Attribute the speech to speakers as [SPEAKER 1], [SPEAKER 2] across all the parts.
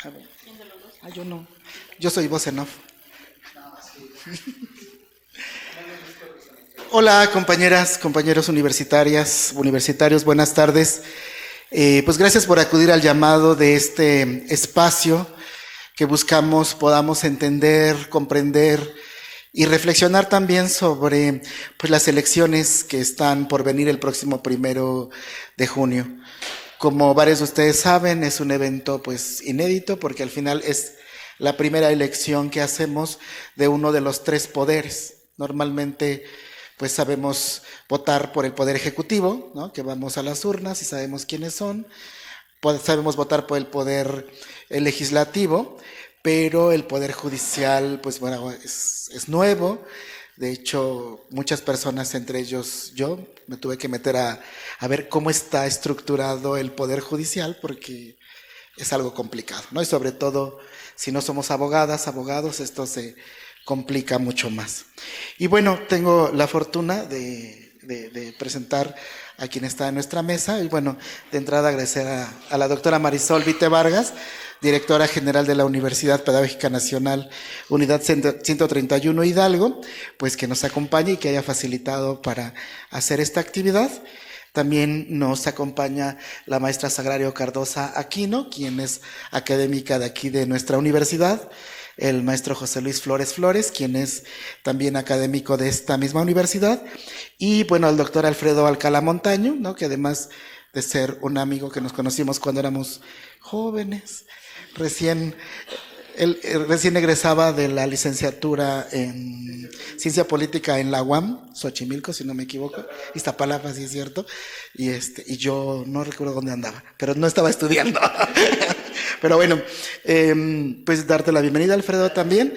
[SPEAKER 1] A ver. Yo no. Yo soy voz en off. Hola, compañeras, compañeros universitarios, buenas tardes. Pues gracias por acudir al llamado de este espacio que buscamos podamos entender, comprender y reflexionar también sobre pues, las elecciones que están por venir el próximo 1 de junio. Como varios de ustedes saben, es un evento pues inédito porque al final es la primera elección que hacemos de uno de los 3 poderes. Normalmente pues sabemos votar por el poder ejecutivo, ¿no? Que vamos a las urnas y sabemos quiénes son. Sabemos votar por el poder legislativo, pero el poder judicial pues bueno, es nuevo. De hecho, muchas personas, entre ellos yo, me tuve que meter a ver cómo está estructurado el poder judicial porque es algo complicado, ¿no? Y sobre todo, si no somos abogados, esto se complica mucho más. Y bueno, tengo la fortuna de presentar a quien está en nuestra mesa. Y bueno, de entrada agradecer a la doctora Marisol Vite Vargas, directora general de la Universidad Pedagógica Nacional, Unidad 131 Hidalgo, pues que nos acompañe y que haya facilitado para hacer esta actividad. También nos acompaña la maestra Sagrario Cardosa Aquino, quien es académica de aquí de nuestra universidad, el maestro José Luis Flores, quien es también académico de esta misma universidad, y bueno, el doctor Alfredo Alcalá Montaño, ¿no? Que además de ser un amigo que nos conocimos cuando éramos jóvenes, recién egresaba de la licenciatura en Ciencia Política en la UAM, Xochimilco, si no me equivoco, Iztapalapa, sí es cierto, y yo no recuerdo dónde andaba, pero no estaba estudiando. Pero bueno, pues darte la bienvenida, Alfredo, también.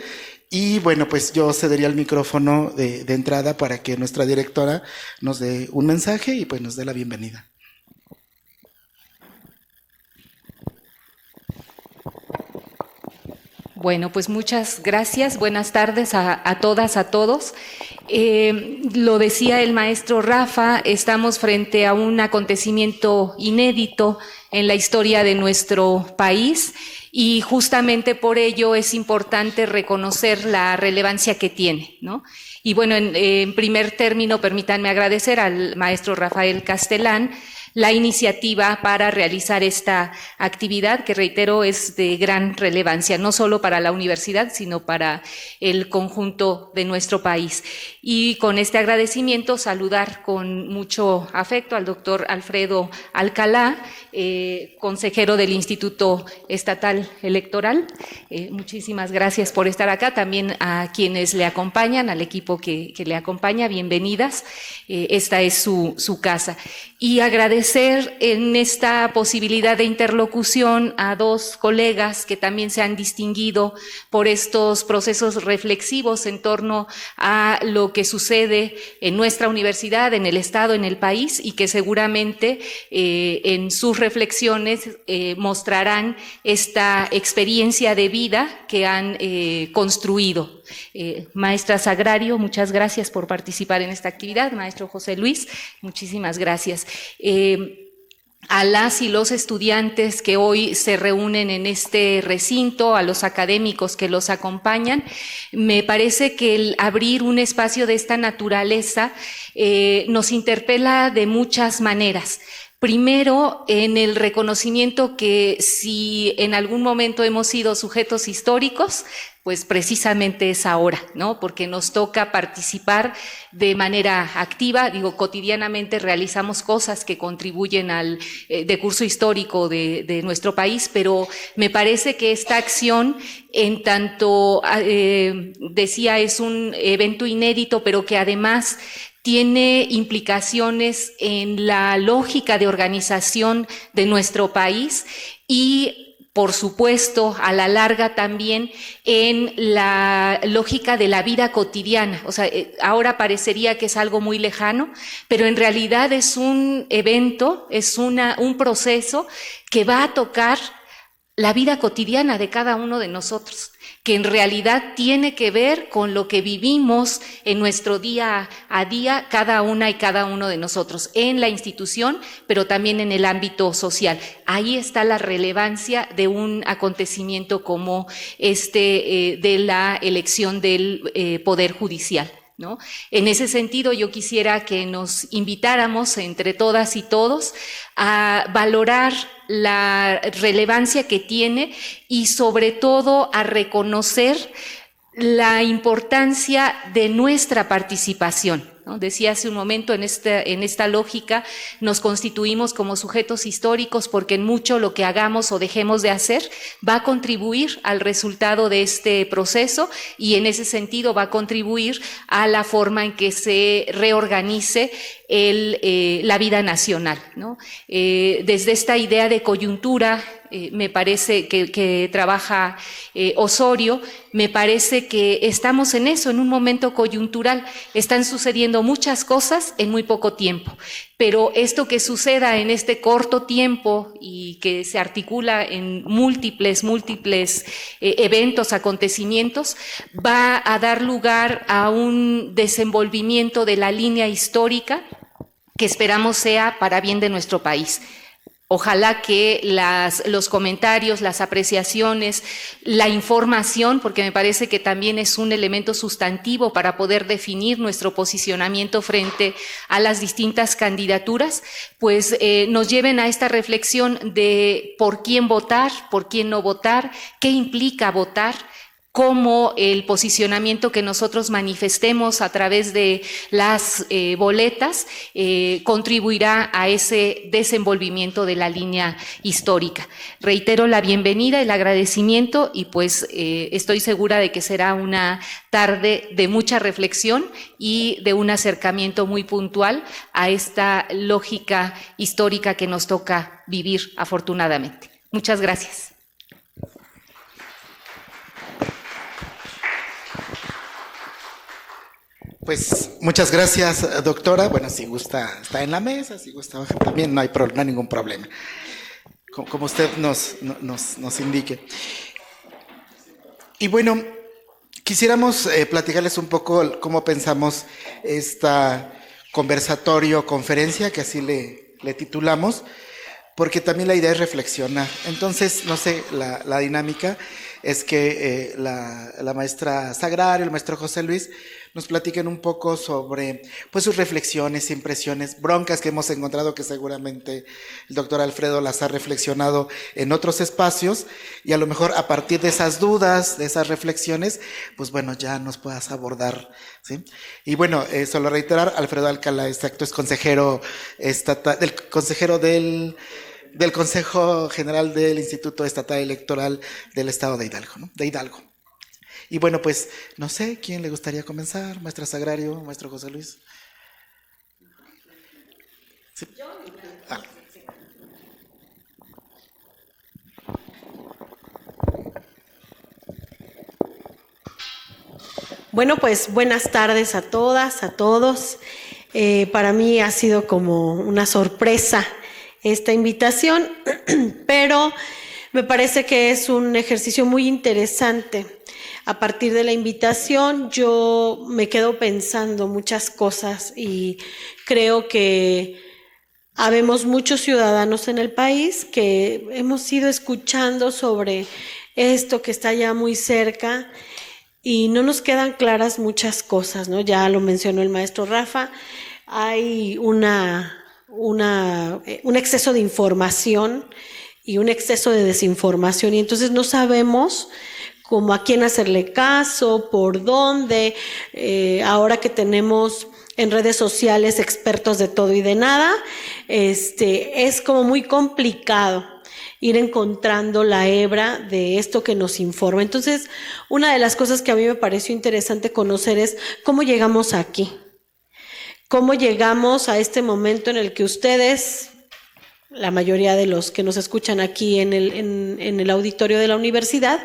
[SPEAKER 1] Y bueno, pues yo cedería el micrófono de entrada para que nuestra directora nos dé un mensaje y pues nos dé la bienvenida.
[SPEAKER 2] Bueno, pues muchas gracias. Buenas tardes a todas, a todos. Lo decía el maestro Rafa, estamos frente a un acontecimiento inédito en la historia de nuestro país y justamente por ello es importante reconocer la relevancia que tiene, ¿no? Y bueno, en primer término, permítanme agradecer al maestro Rafael Castelán la iniciativa para realizar esta actividad que, reitero, es de gran relevancia, no solo para la universidad, sino para el conjunto de nuestro país. Y con este agradecimiento saludar con mucho afecto al doctor Alfredo Alcalá, consejero del Instituto Estatal Electoral. Muchísimas gracias por estar acá, también a quienes le acompañan, al equipo que le acompaña, bienvenidas. Esta es su casa. Y agradecer en esta posibilidad de interlocución a 2 colegas que también se han distinguido por estos procesos reflexivos en torno a lo que sucede en nuestra universidad, en el Estado, en el país, y que seguramente en sus reflexiones mostrarán esta experiencia de vida que han construido. Maestra Sagrario, muchas gracias por participar en esta actividad. Maestro José Luis, muchísimas gracias. A las y los estudiantes que hoy se reúnen en este recinto, a los académicos que los acompañan, me parece que el abrir un espacio de esta naturaleza nos interpela de muchas maneras. Primero, en el reconocimiento que si en algún momento hemos sido sujetos históricos, pues precisamente es ahora, ¿no? Porque nos toca participar de manera activa, cotidianamente realizamos cosas que contribuyen al decurso histórico de nuestro país, pero me parece que esta acción, en tanto, decía, es un evento inédito, pero que además tiene implicaciones en la lógica de organización de nuestro país y, por supuesto, a la larga también en la lógica de la vida cotidiana. O sea, ahora parecería que es algo muy lejano, pero en realidad es un evento, es un proceso que va a tocar la vida cotidiana de cada uno de nosotros, que en realidad tiene que ver con lo que vivimos en nuestro día a día, cada una y cada uno de nosotros, en la institución, pero también en el ámbito social. Ahí está la relevancia de un acontecimiento como de la elección del Poder Judicial, ¿no? En ese sentido, yo quisiera que nos invitáramos entre todas y todos a valorar la relevancia que tiene y sobre todo a reconocer la importancia de nuestra participación, ¿no? Decía hace un momento, en esta lógica nos constituimos como sujetos históricos porque en mucho lo que hagamos o dejemos de hacer va a contribuir al resultado de este proceso y en ese sentido va a contribuir a la forma en que se reorganice la vida nacional, ¿no? Desde esta idea de coyuntura, me parece que trabaja Osorio, me parece que estamos en eso, en un momento coyuntural. Están sucediendo muchas cosas en muy poco tiempo, pero esto que suceda en este corto tiempo y que se articula en múltiples eventos, acontecimientos, va a dar lugar a un desenvolvimiento de la línea histórica que esperamos sea para bien de nuestro país. Ojalá que los comentarios, las apreciaciones, la información, porque me parece que también es un elemento sustantivo para poder definir nuestro posicionamiento frente a las distintas candidaturas, pues nos lleven a esta reflexión de por quién votar, por quién no votar, qué implica votar, cómo el posicionamiento que nosotros manifestemos a través de las boletas contribuirá a ese desenvolvimiento de la línea histórica. Reitero la bienvenida, el agradecimiento y pues estoy segura de que será una tarde de mucha reflexión y de un acercamiento muy puntual a esta lógica histórica que nos toca vivir afortunadamente. Muchas gracias.
[SPEAKER 1] Pues muchas gracias, doctora. Bueno, si gusta, está en la mesa, si gusta, también no hay ningún problema. Como usted nos indique. Y bueno, quisiéramos platicarles un poco cómo pensamos esta conversatorio, conferencia, que así le titulamos, porque también la idea es reflexionar. Entonces, no sé, la dinámica es que la maestra Sagrario, el maestro José Luis, nos platiquen un poco sobre pues sus reflexiones, impresiones, broncas que hemos encontrado, que seguramente el doctor Alfredo las ha reflexionado en otros espacios, y a lo mejor a partir de esas dudas, de esas reflexiones, pues bueno, ya nos puedas abordar, ¿sí? Y bueno, solo reiterar, Alfredo Alcalá, exacto, es consejero estatal, del Consejo General del Instituto Estatal Electoral del Estado de Hidalgo, ¿no? De Hidalgo. Y bueno, pues, no sé, ¿quién le gustaría comenzar? Maestra Sagrario, maestro José Luis. ¿Sí? Ah.
[SPEAKER 3] Bueno, pues buenas tardes a todas, a todos. Para mí ha sido como una sorpresa esta invitación, pero me parece que es un ejercicio muy interesante. A partir de la invitación yo me quedo pensando muchas cosas y creo que habemos muchos ciudadanos en el país que hemos ido escuchando sobre esto que está ya muy cerca y no nos quedan claras muchas cosas, ¿no? Ya lo mencionó el maestro Rafa, hay un exceso de información y un exceso de desinformación y entonces no sabemos como a quién hacerle caso, por dónde, ahora que tenemos en redes sociales expertos de todo y de nada, es como muy complicado ir encontrando la hebra de esto que nos informa. Entonces, una de las cosas que a mí me pareció interesante conocer es cómo llegamos aquí, cómo llegamos a este momento en el que ustedes, la mayoría de los que nos escuchan aquí en el auditorio de la universidad,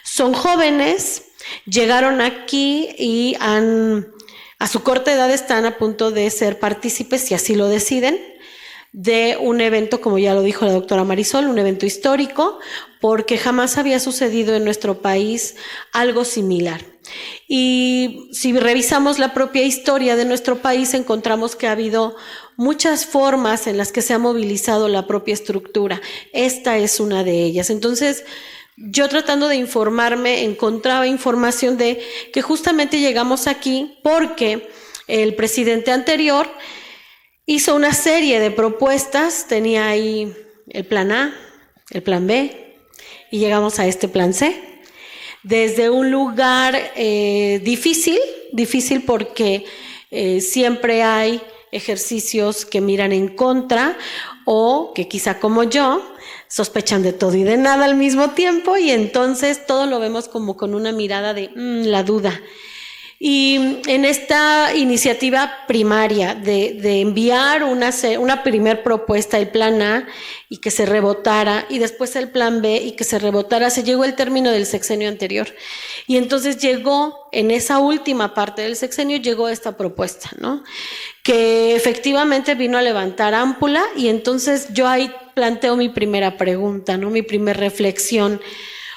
[SPEAKER 3] son jóvenes, llegaron aquí y a su corta edad están a punto de ser partícipes, si así lo deciden, de un evento, como ya lo dijo la doctora Marisol, un evento histórico, porque jamás había sucedido en nuestro país algo similar. Y si revisamos la propia historia de nuestro país, encontramos que ha habido muchas formas en las que se ha movilizado la propia estructura. Esta es una de ellas. Entonces, yo tratando de informarme, encontraba información de que justamente llegamos aquí porque el presidente anterior hizo una serie de propuestas, tenía ahí el plan A, el plan B, y llegamos a este plan C. Desde un lugar difícil porque siempre hay ejercicios que miran en contra o que quizá como yo sospechan de todo y de nada al mismo tiempo, y entonces todo lo vemos como con una mirada de la duda. Y en esta iniciativa primaria de enviar una primer propuesta, el plan A, y que se rebotara, y después el plan B, y que se rebotara, se llegó el término del sexenio anterior. Y entonces llegó, en esa última parte del sexenio, llegó esta propuesta, ¿no? Que efectivamente vino a levantar ámpula, y entonces yo ahí planteo mi primera pregunta, ¿no? Mi primera reflexión.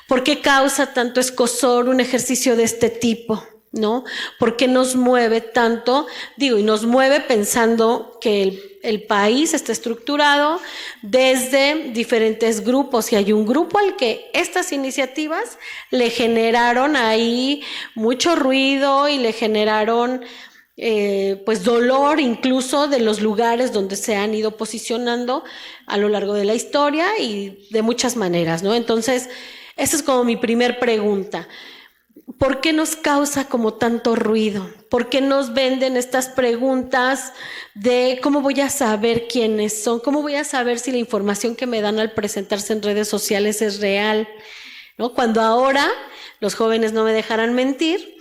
[SPEAKER 3] ¿Por qué causa tanto escozor un ejercicio de este tipo? ¿No? ¿Por qué nos mueve tanto? Digo, y nos mueve pensando que el país está estructurado desde diferentes grupos, y hay un grupo al que estas iniciativas le generaron ahí mucho ruido y le generaron pues dolor incluso de los lugares donde se han ido posicionando a lo largo de la historia y de muchas maneras, ¿no? Entonces, esa es como mi primer pregunta. ¿Por qué nos causa como tanto ruido? ¿Por qué nos venden estas preguntas de cómo voy a saber quiénes son? ¿Cómo voy a saber si la información que me dan al presentarse en redes sociales es real? ¿No? Cuando ahora los jóvenes no me dejarán mentir,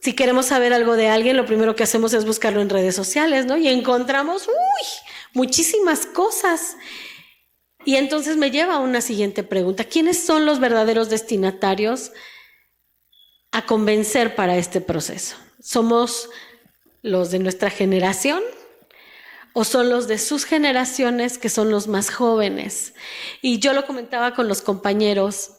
[SPEAKER 3] si queremos saber algo de alguien, lo primero que hacemos es buscarlo en redes sociales, ¿no? Y encontramos muchísimas cosas. Y entonces me lleva a una siguiente pregunta. ¿Quiénes son los verdaderos destinatarios a convencer para este proceso? ¿Somos los de nuestra generación o son los de sus generaciones, que son los más jóvenes? Y yo lo comentaba con los compañeros.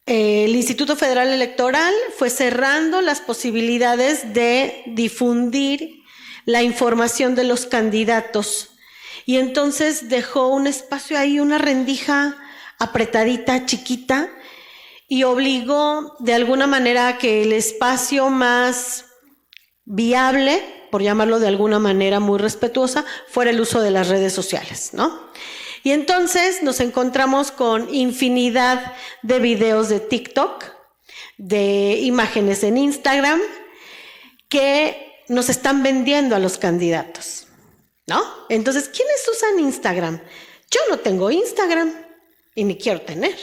[SPEAKER 3] El Instituto Federal Electoral fue cerrando las posibilidades de difundir la información de los candidatos, y entonces dejó un espacio ahí, una rendija apretadita, chiquita, y obligó de alguna manera a que el espacio más viable, por llamarlo de alguna manera muy respetuosa, fuera el uso de las redes sociales, ¿no? Y entonces nos encontramos con infinidad de videos de TikTok, de imágenes en Instagram, que nos están vendiendo a los candidatos, ¿no? Entonces, ¿quiénes usan Instagram? Yo no tengo Instagram y ni quiero tener.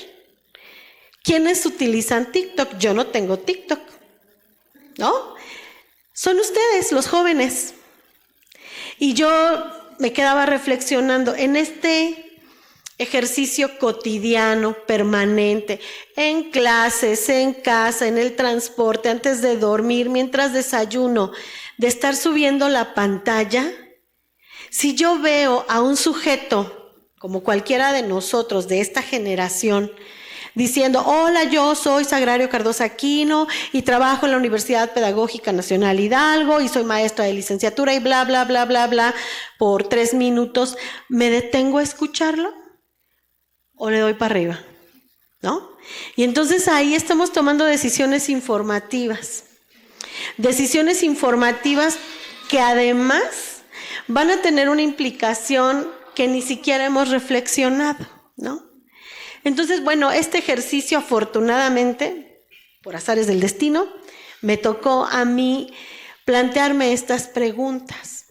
[SPEAKER 3] ¿Quiénes utilizan TikTok? Yo no tengo TikTok, ¿no? Son ustedes, los jóvenes. Y yo me quedaba reflexionando en este ejercicio cotidiano, permanente, en clases, en casa, en el transporte, antes de dormir, mientras desayuno, de estar subiendo la pantalla. Si yo veo a un sujeto, como cualquiera de nosotros, de esta generación, diciendo, hola, yo soy Sagrario Cardosa Aquino y trabajo en la Universidad Pedagógica Nacional Hidalgo y soy maestra de licenciatura y bla, bla, bla, bla, bla, por 3 minutos, ¿me detengo a escucharlo o le doy para arriba? ¿No? Y entonces ahí estamos tomando decisiones informativas que además van a tener una implicación que ni siquiera hemos reflexionado, ¿no? Entonces, bueno, este ejercicio afortunadamente, por azares del destino, me tocó a mí plantearme estas preguntas.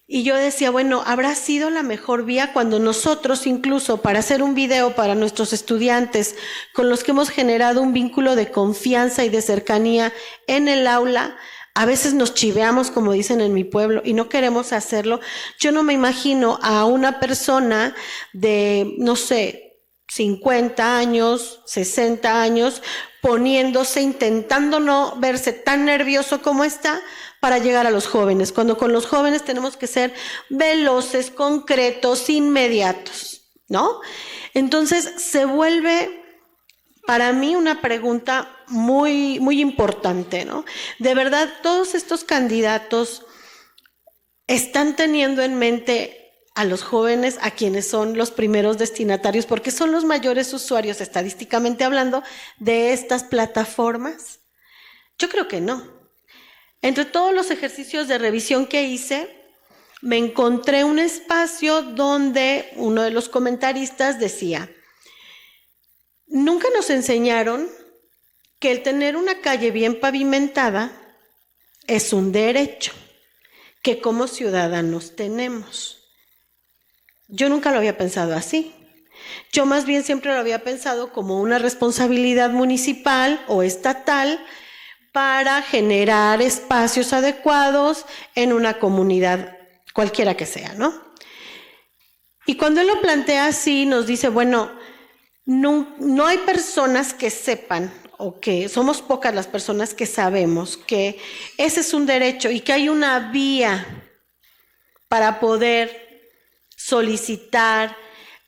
[SPEAKER 3] Y yo decía, bueno, ¿habrá sido la mejor vía cuando nosotros, incluso para hacer un video para nuestros estudiantes, con los que hemos generado un vínculo de confianza y de cercanía en el aula, a veces nos chiveamos, como dicen en mi pueblo, y no queremos hacerlo? Yo no me imagino a una persona de, no sé, 50 años, 60 años, poniéndose, intentando no verse tan nervioso como está para llegar a los jóvenes, cuando con los jóvenes tenemos que ser veloces, concretos, inmediatos, ¿no? Entonces se vuelve para mí una pregunta muy, muy importante, ¿no? De verdad, todos estos candidatos están teniendo en mente a los jóvenes, a quienes son los primeros destinatarios, porque son los mayores usuarios, estadísticamente hablando, de estas plataformas. Yo creo que no. Entre todos los ejercicios de revisión que hice, me encontré un espacio donde uno de los comentaristas decía: nunca nos enseñaron que el tener una calle bien pavimentada es un derecho que como ciudadanos tenemos. Yo nunca lo había pensado así. Yo más bien siempre lo había pensado como una responsabilidad municipal o estatal para generar espacios adecuados en una comunidad, cualquiera que sea, ¿no? Y cuando él lo plantea así, nos dice, bueno, no hay personas que sepan, o que somos pocas las personas que sabemos que ese es un derecho y que hay una vía para poder solicitar,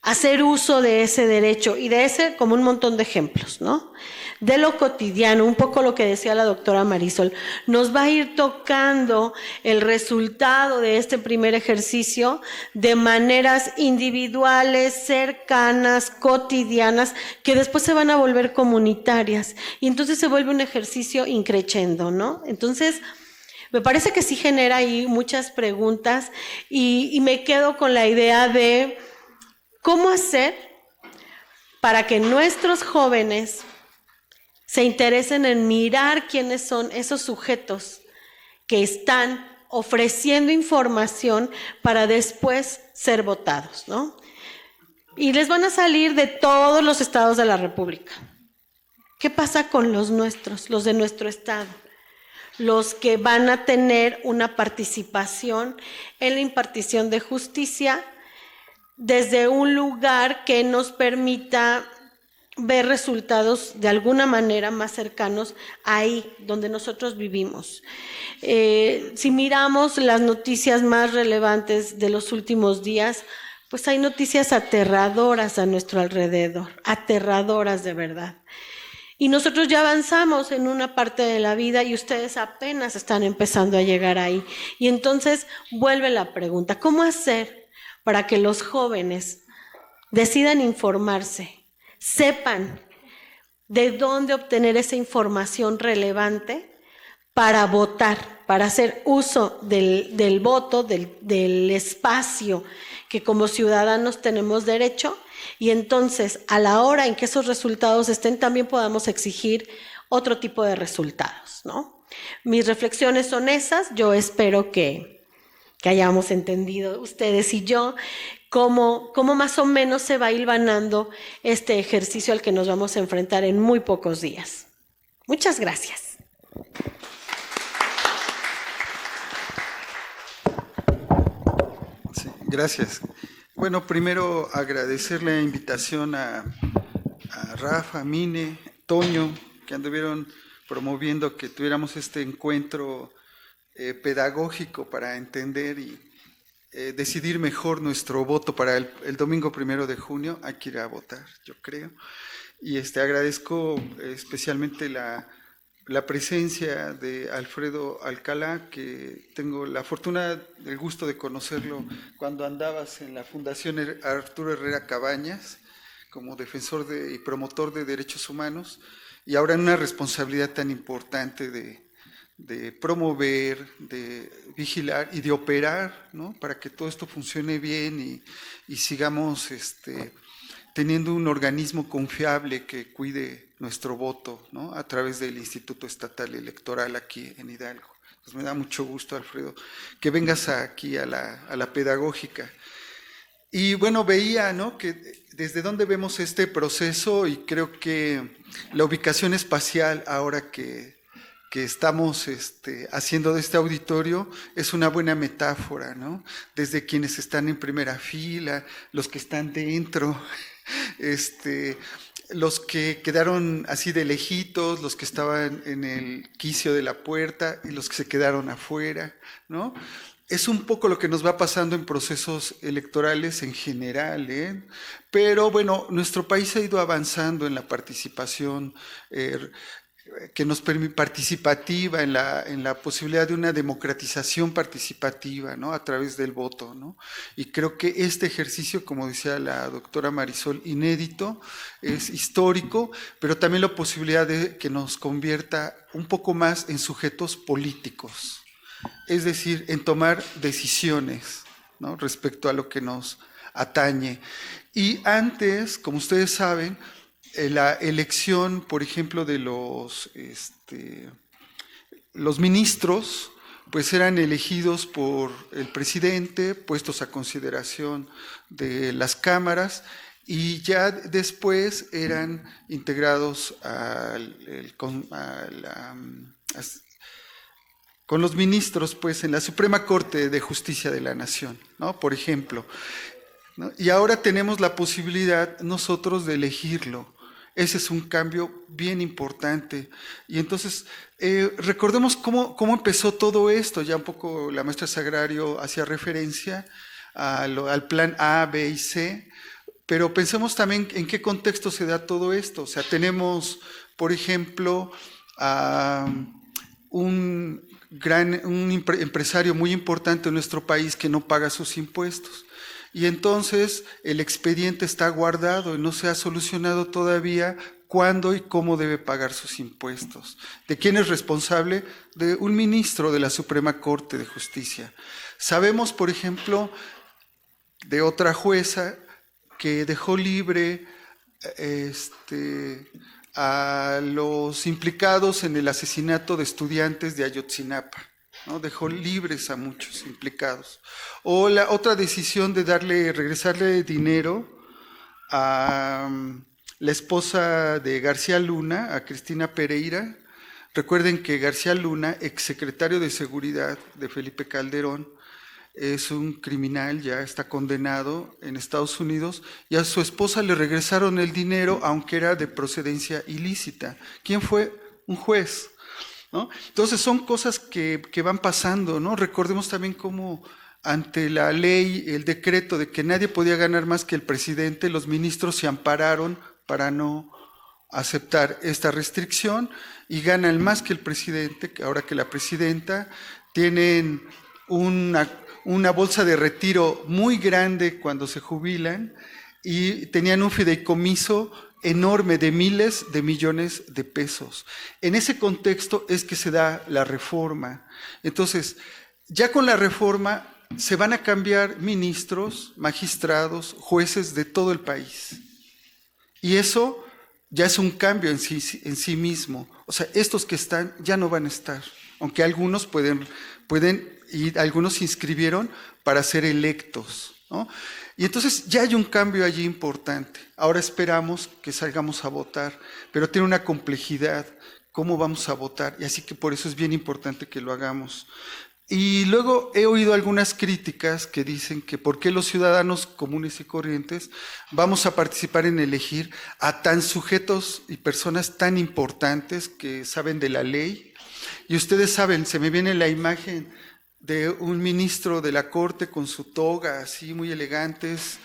[SPEAKER 3] hacer uso de ese derecho, y de ese como un montón de ejemplos, ¿no? De lo cotidiano, un poco lo que decía la doctora Marisol, nos va a ir tocando el resultado de este primer ejercicio de maneras individuales, cercanas, cotidianas, que después se van a volver comunitarias, y entonces se vuelve un ejercicio increchendo, ¿no? Entonces, me parece que sí genera ahí muchas preguntas, y me quedo con la idea de cómo hacer para que nuestros jóvenes se interesen en mirar quiénes son esos sujetos que están ofreciendo información para después ser votados, ¿no? Y les van a salir de todos los estados de la República. ¿Qué pasa con los nuestros, los de nuestro estado? Los que van a tener una participación en la impartición de justicia desde un lugar que nos permita ver resultados de alguna manera más cercanos ahí donde nosotros vivimos. Si miramos las noticias más relevantes de los últimos días, pues hay noticias aterradoras a nuestro alrededor, aterradoras de verdad. Y nosotros ya avanzamos en una parte de la vida y ustedes apenas están empezando a llegar ahí. Y entonces vuelve la pregunta, ¿cómo hacer para que los jóvenes decidan informarse, sepan de dónde obtener esa información relevante para votar, para hacer uso del voto, del espacio que como ciudadanos tenemos derecho? Y entonces, a la hora en que esos resultados estén, también podamos exigir otro tipo de resultados, ¿no? Mis reflexiones son esas. Yo espero que hayamos entendido ustedes y yo cómo más o menos se va hilvanando este ejercicio al que nos vamos a enfrentar en muy pocos días. Muchas gracias.
[SPEAKER 4] Sí, gracias. Bueno, primero agradecer la invitación a Rafa, Mine, Toño, que anduvieron promoviendo que tuviéramos este encuentro pedagógico para entender y decidir mejor nuestro voto para el domingo 1 de junio. Hay que ir a votar, yo creo. Y agradezco especialmente la presencia de Alfredo Alcalá, que tengo la fortuna, el gusto de conocerlo cuando andabas en la Fundación Arturo Herrera Cabañas, como defensor y promotor de derechos humanos, y ahora en una responsabilidad tan importante de promover, de vigilar y de operar, ¿no? Para que todo esto funcione bien y sigamos teniendo un organismo confiable que cuide nuestro voto, ¿no? A través del Instituto Estatal Electoral aquí en Hidalgo. Pues me da mucho gusto, Alfredo, que vengas aquí a la pedagógica. Y bueno, veía, ¿no?, que desde dónde vemos este proceso, y creo que la ubicación espacial ahora que estamos haciendo de este auditorio es una buena metáfora, ¿no? Desde quienes están en primera fila, los que están dentro, los que quedaron así de lejitos, los que estaban en el quicio de la puerta y los que se quedaron afuera, ¿no? es un poco lo que nos va pasando en procesos electorales en general, ¿eh? Pero bueno, nuestro país ha ido avanzando en la participación que nos permite participativa, en la posibilidad de una democratización participativa, ¿no? A través del voto, ¿no? Y creo que este ejercicio, como decía la doctora Marisol, inédito, es histórico, pero también la posibilidad de que nos convierta un poco más en sujetos políticos, es decir, en tomar decisiones, ¿no? Respecto a lo que nos atañe. Y antes, como ustedes saben, la elección, por ejemplo, de los ministros, pues eran elegidos por el presidente, puestos a consideración de las cámaras, y ya después eran integrados con los ministros, pues, en la Suprema Corte de Justicia de la Nación, ¿no? Por ejemplo, ¿no? Y ahora tenemos la posibilidad nosotros de elegirlo. Ese es un cambio bien importante. Y entonces, recordemos cómo empezó todo esto. Ya un poco la maestra Sagrario hacía referencia al plan A, B y C, pero pensemos también en qué contexto se da todo esto. O sea, tenemos, por ejemplo, un empresario muy importante en nuestro país que no paga sus impuestos. Y entonces el expediente está guardado y no se ha solucionado todavía cuándo y cómo debe pagar sus impuestos. ¿De quién es responsable? De un ministro de la Suprema Corte de Justicia. Sabemos, por ejemplo, de otra jueza que dejó libre a los implicados en el asesinato de estudiantes de Ayotzinapa, ¿no? Dejó libres a muchos implicados. O la otra decisión de regresarle dinero a la esposa de García Luna, a Cristina Pereira. Recuerden que García Luna, exsecretario de Seguridad de Felipe Calderón, es un criminal, ya está condenado en Estados Unidos, y a su esposa le regresaron el dinero, aunque era de procedencia ilícita. ¿Quién fue? Un juez, ¿no? Entonces son cosas que van pasando, ¿no? Recordemos también cómo ante la ley, el decreto de que nadie podía ganar más que el presidente, los ministros se ampararon para no aceptar esta restricción y ganan más que el presidente, ahora que la presidenta, tienen una bolsa de retiro muy grande cuando se jubilan y tenían un fideicomiso enorme de miles de millones de pesos. En ese contexto es que se da la reforma. Entonces, ya con la reforma se van a cambiar ministros, magistrados, jueces de todo el país. Y eso ya es un cambio en sí mismo. O sea, estos que están ya no van a estar, aunque algunos pueden y algunos se inscribieron para ser electos, ¿no? Y entonces ya hay un cambio allí importante. Ahora esperamos que salgamos a votar, pero tiene una complejidad, cómo vamos a votar, y así que por eso es bien importante que lo hagamos. Y luego he oído algunas críticas que dicen que por qué los ciudadanos comunes y corrientes vamos a participar en elegir a tan sujetos y personas tan importantes que saben de la ley. Y ustedes saben, se me viene la imagen de un ministro de la Corte con su toga, así muy elegantes.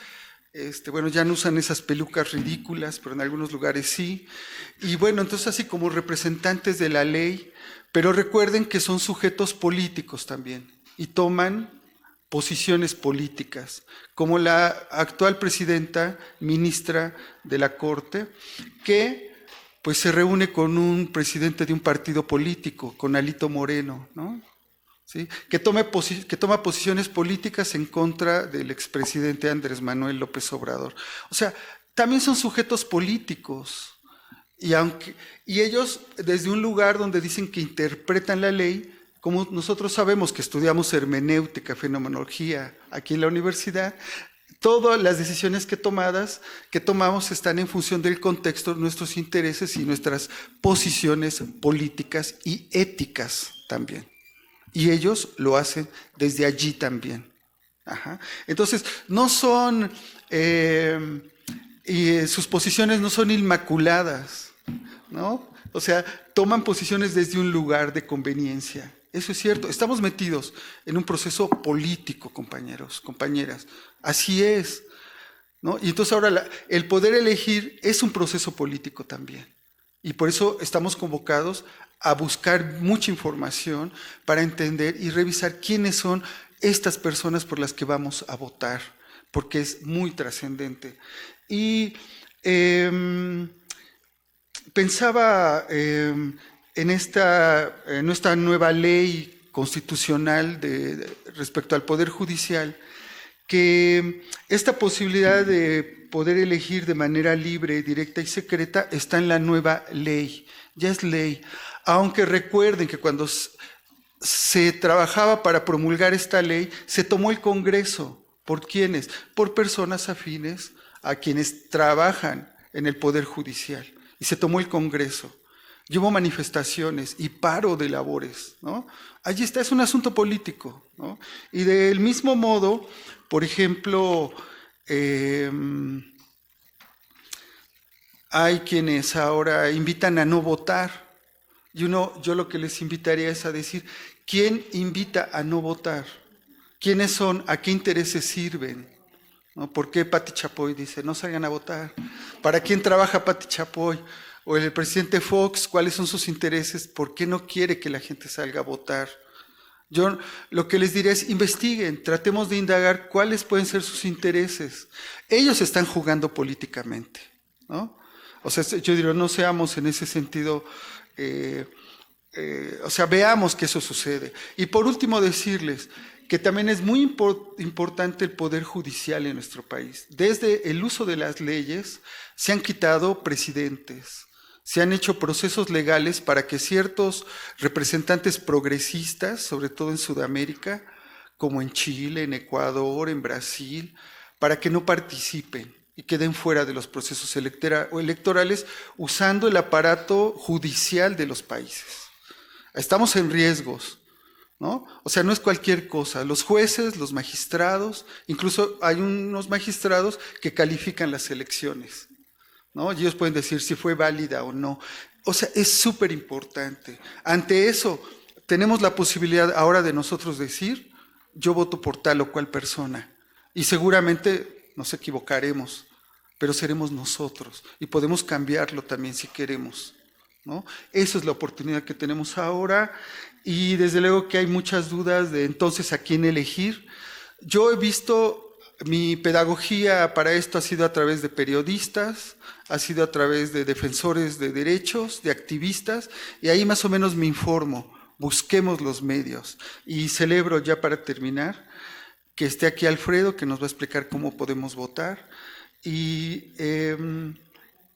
[SPEAKER 4] Bueno, ya no usan esas pelucas ridículas, pero en algunos lugares sí. Y bueno, entonces así como representantes de la ley, pero recuerden que son sujetos políticos también y toman posiciones políticas, como la actual presidenta, ministra de la Corte, que pues se reúne con un presidente de un partido político, con Alito Moreno, ¿no? ¿Sí? Que toma posiciones políticas en contra del expresidente Andrés Manuel López Obrador. O sea, también son sujetos políticos. Y ellos, desde un lugar donde dicen que interpretan la ley, como nosotros sabemos que estudiamos hermenéutica, fenomenología aquí en la universidad, todas las decisiones que tomamos están en función del contexto, nuestros intereses y nuestras posiciones políticas y éticas también. Y ellos lo hacen desde allí también. Ajá. Entonces, no son, sus posiciones no son inmaculadas, ¿no? O sea, toman posiciones desde un lugar de conveniencia. eso es cierto. Estamos metidos en un proceso político, compañeros, compañeras. Así es, ¿no? Y entonces ahora el poder elegir es un proceso político también. Y por eso estamos convocados a buscar mucha información para entender y revisar quiénes son estas personas por las que vamos a votar, porque es muy trascendente. Y pensaba en nuestra nueva ley constitucional respecto al Poder Judicial, que esta posibilidad de poder elegir de manera libre, directa y secreta está en la nueva ley, ya es ley. Aunque recuerden que cuando se trabajaba para promulgar esta ley, se tomó el Congreso. ¿Por quiénes? Por personas afines a quienes trabajan en el Poder Judicial. Y se tomó el Congreso. Y hubo manifestaciones y paro de labores, ¿no? Allí está, es un asunto político, ¿no? Y del mismo modo, por ejemplo, hay quienes ahora invitan a no votar. Y yo lo que les invitaría es a decir, ¿quién invita a no votar? ¿Quiénes son? ¿A qué intereses sirven? ¿No? ¿Por qué Pati Chapoy dice, no salgan a votar? ¿Para quién trabaja Pati Chapoy? O el presidente Fox, ¿cuáles son sus intereses? ¿Por qué no quiere que la gente salga a votar? Yo lo que les diré es, investiguen, tratemos de indagar cuáles pueden ser sus intereses. Ellos están jugando políticamente, ¿no? O sea, yo diría, no seamos en ese sentido... o sea, veamos que eso sucede. Y por último decirles que también es muy importante el poder judicial en nuestro país. Desde el uso de las leyes se han quitado presidentes, se han hecho procesos legales para que ciertos representantes progresistas, sobre todo en Sudamérica, como en Chile, en Ecuador, en Brasil, para que no participen y queden fuera de los procesos electorales usando el aparato judicial de los países. Estamos en riesgos, ¿no? O sea, no es cualquier cosa. Los jueces, los magistrados, incluso hay unos magistrados que califican las elecciones, ¿no? Y ellos pueden decir si fue válida o no. O sea, es súper importante. Ante eso, tenemos la posibilidad ahora de nosotros decir, yo voto por tal o cual persona. Y seguramente nos equivocaremos, pero seremos nosotros y podemos cambiarlo también si queremos, ¿no? Esa es la oportunidad que tenemos ahora y desde luego que hay muchas dudas de entonces a quién elegir. Yo he visto, mi pedagogía para esto ha sido a través de periodistas, ha sido a través de defensores de derechos, de activistas, y ahí más o menos me informo, busquemos los medios. Y celebro ya para terminar que esté aquí Alfredo, que nos va a explicar cómo podemos votar. Y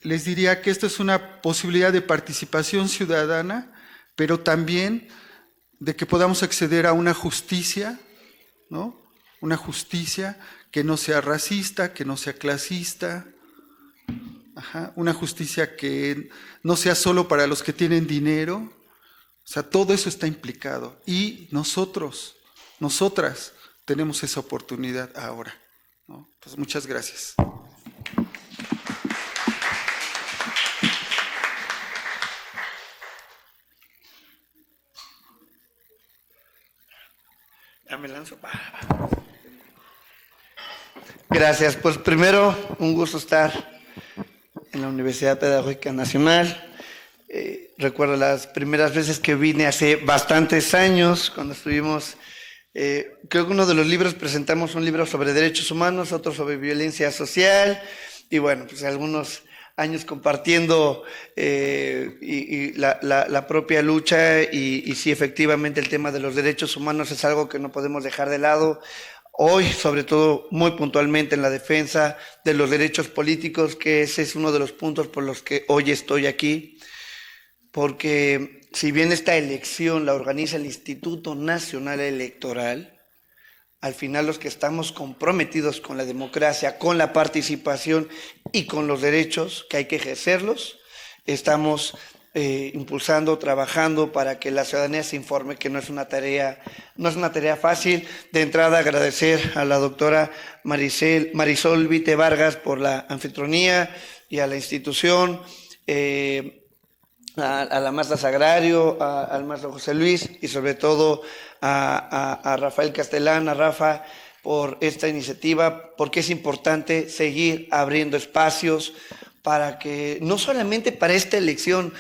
[SPEAKER 4] les diría que esto es una posibilidad de participación ciudadana, pero también de que podamos acceder a una justicia, ¿no? Una justicia que no sea racista, que no sea clasista, una justicia que no sea solo para los que tienen dinero. O sea, todo eso está implicado. Y nosotras, tenemos esa oportunidad ahora, ¿no? Pues muchas gracias.
[SPEAKER 5] Ya me lanzo. Gracias. Pues primero, un gusto estar en la Universidad Pedagógica Nacional. Recuerdo las primeras veces que vine hace bastantes años, cuando estuvimos, creo que uno de los libros presentamos un libro sobre derechos humanos, otro sobre violencia social, y bueno, pues algunos años compartiendo la propia lucha y sí, efectivamente el tema de los derechos humanos es algo que no podemos dejar de lado. Hoy, sobre todo, muy puntualmente en la defensa de los derechos políticos, que ese es uno de los puntos por los que hoy estoy aquí, porque si bien esta elección la organiza el Instituto Nacional Electoral, al final los que estamos comprometidos con la democracia, con la participación y con los derechos, que hay que ejercerlos, estamos impulsando, trabajando para que la ciudadanía se informe, que no es una tarea fácil. De entrada, agradecer a la doctora Marisol Vite Vargas por la anfitrionía y a la institución. a la maestra Sagrario, al maestro José Luis y sobre todo a Rafael Castelán, a Rafa, por esta iniciativa, porque es importante seguir abriendo espacios para que, no solamente para esta elección,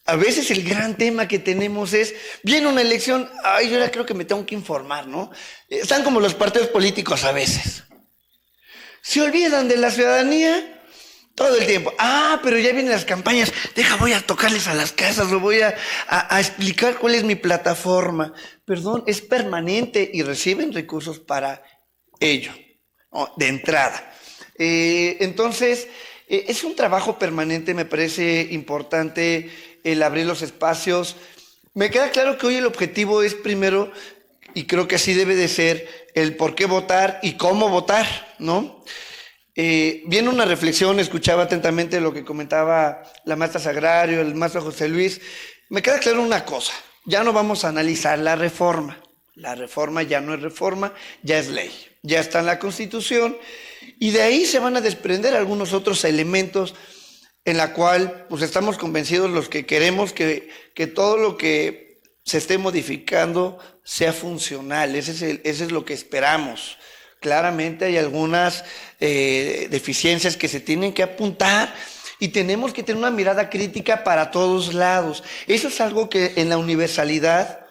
[SPEAKER 5] a veces el gran tema que tenemos es, viene una elección, ay, yo ya creo que me tengo que informar, ¿no? Están como los partidos políticos a veces. Se olvidan de la ciudadanía todo el tiempo. Ah, pero ya vienen las campañas, voy a tocarles a las casas, o voy a explicar cuál es mi plataforma. Perdón, es permanente y reciben recursos para ello, ¿no? De entrada. Entonces, es un trabajo permanente, me parece importante el abrir los espacios. Me queda claro que hoy el objetivo es primero, y creo que así debe de ser, el por qué votar y cómo votar, ¿no? Viene una reflexión, escuchaba atentamente lo que comentaba la maestra Sagrario, el maestro José Luis. Me queda claro una cosa, ya no vamos a analizar la reforma. La reforma ya no es reforma, ya es ley, ya está en la Constitución, y de ahí se van a desprender algunos otros elementos en la cual pues estamos convencidos los que queremos que todo lo que se esté modificando sea funcional. Ese es lo que esperamos. Claramente hay algunas deficiencias que se tienen que apuntar y tenemos que tener una mirada crítica para todos lados. Eso es algo que en la universalidad,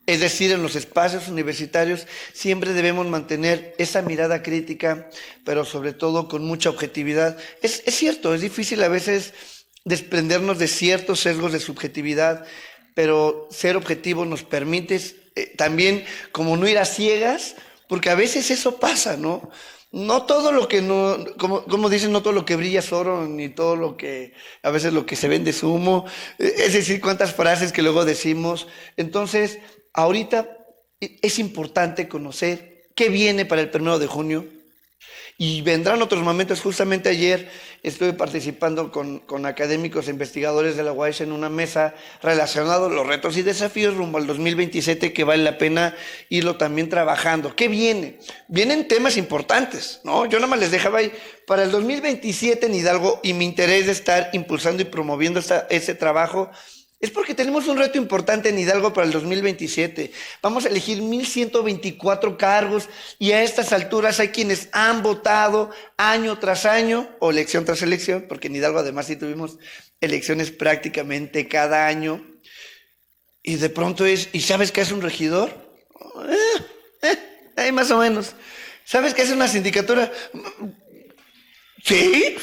[SPEAKER 5] es decir, en los espacios universitarios, siempre debemos mantener esa mirada crítica, pero sobre todo con mucha objetividad. Es cierto, es difícil a veces desprendernos de ciertos sesgos de subjetividad, pero ser objetivo nos permite también como no ir a ciegas, porque a veces eso pasa, ¿no? No todo lo que no, como dicen, no todo lo que brilla es oro, ni todo lo que, a veces lo que se vende es humo, es decir, cuántas frases que luego decimos. Entonces, ahorita es importante conocer qué viene para el 1 de junio y vendrán otros momentos. Justamente ayer estuve participando con académicos e investigadores de la UAS en una mesa relacionada a los retos y desafíos rumbo al 2027 que vale la pena irlo también trabajando. ¿Qué viene? Vienen temas importantes, ¿no? Yo nada más les dejaba ahí para el 2027 en Hidalgo, y mi interés de estar impulsando y promoviendo ese trabajo es porque tenemos un reto importante en Hidalgo para el 2027. Vamos a elegir 1,124 cargos y a estas alturas hay quienes han votado año tras año o elección tras elección, porque en Hidalgo además sí tuvimos elecciones prácticamente cada año. Y de pronto ¿y sabes qué es un regidor? Ahí más o menos. ¿Sabes qué es una sindicatura? Sí,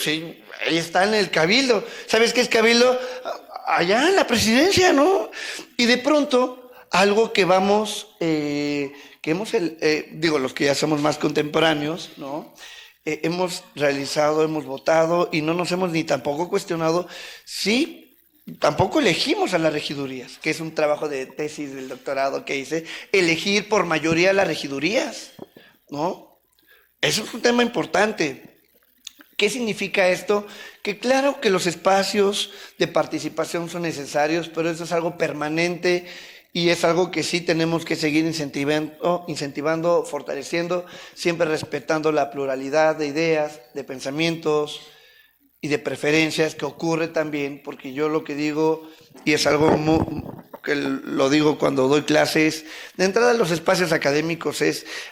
[SPEAKER 5] ahí está en el cabildo. ¿Sabes qué es cabildo? Allá en la presidencia, ¿no? Y de pronto, algo que los que ya somos más contemporáneos, ¿no? Hemos realizado, hemos votado y no nos hemos ni tampoco cuestionado si tampoco elegimos a las regidurías, que es un trabajo de tesis del doctorado que hice, elegir por mayoría las regidurías, ¿no? Eso es un tema importante. ¿Qué significa esto? Que claro que los espacios de participación son necesarios, pero eso es algo permanente y es algo que sí tenemos que seguir incentivando, fortaleciendo, siempre respetando la pluralidad de ideas, de pensamientos y de preferencias que ocurre también, porque yo lo que digo, y es algo que lo digo cuando doy clases, de entrada a los espacios académicos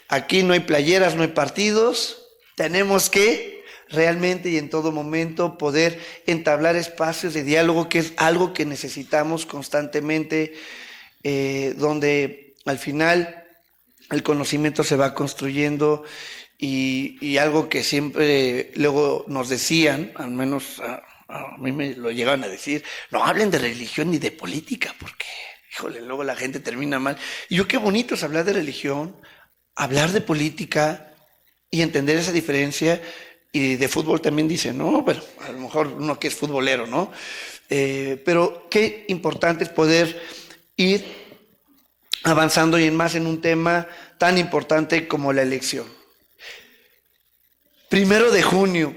[SPEAKER 5] aquí no hay playeras, no hay partidos, tenemos que realmente y en todo momento poder entablar espacios de diálogo, que es algo que necesitamos constantemente, donde al final el conocimiento se va construyendo y algo que siempre luego nos decían, al menos a mí me lo llegaban a decir, no hablen de religión ni de política, porque, híjole, luego la gente termina mal. Y yo, qué bonito es hablar de religión, hablar de política y entender esa diferencia. Y de fútbol también dice, no, pero a lo mejor uno que es futbolero, ¿no? Pero qué importante es poder ir avanzando y más en un tema tan importante como la elección. 1 de junio,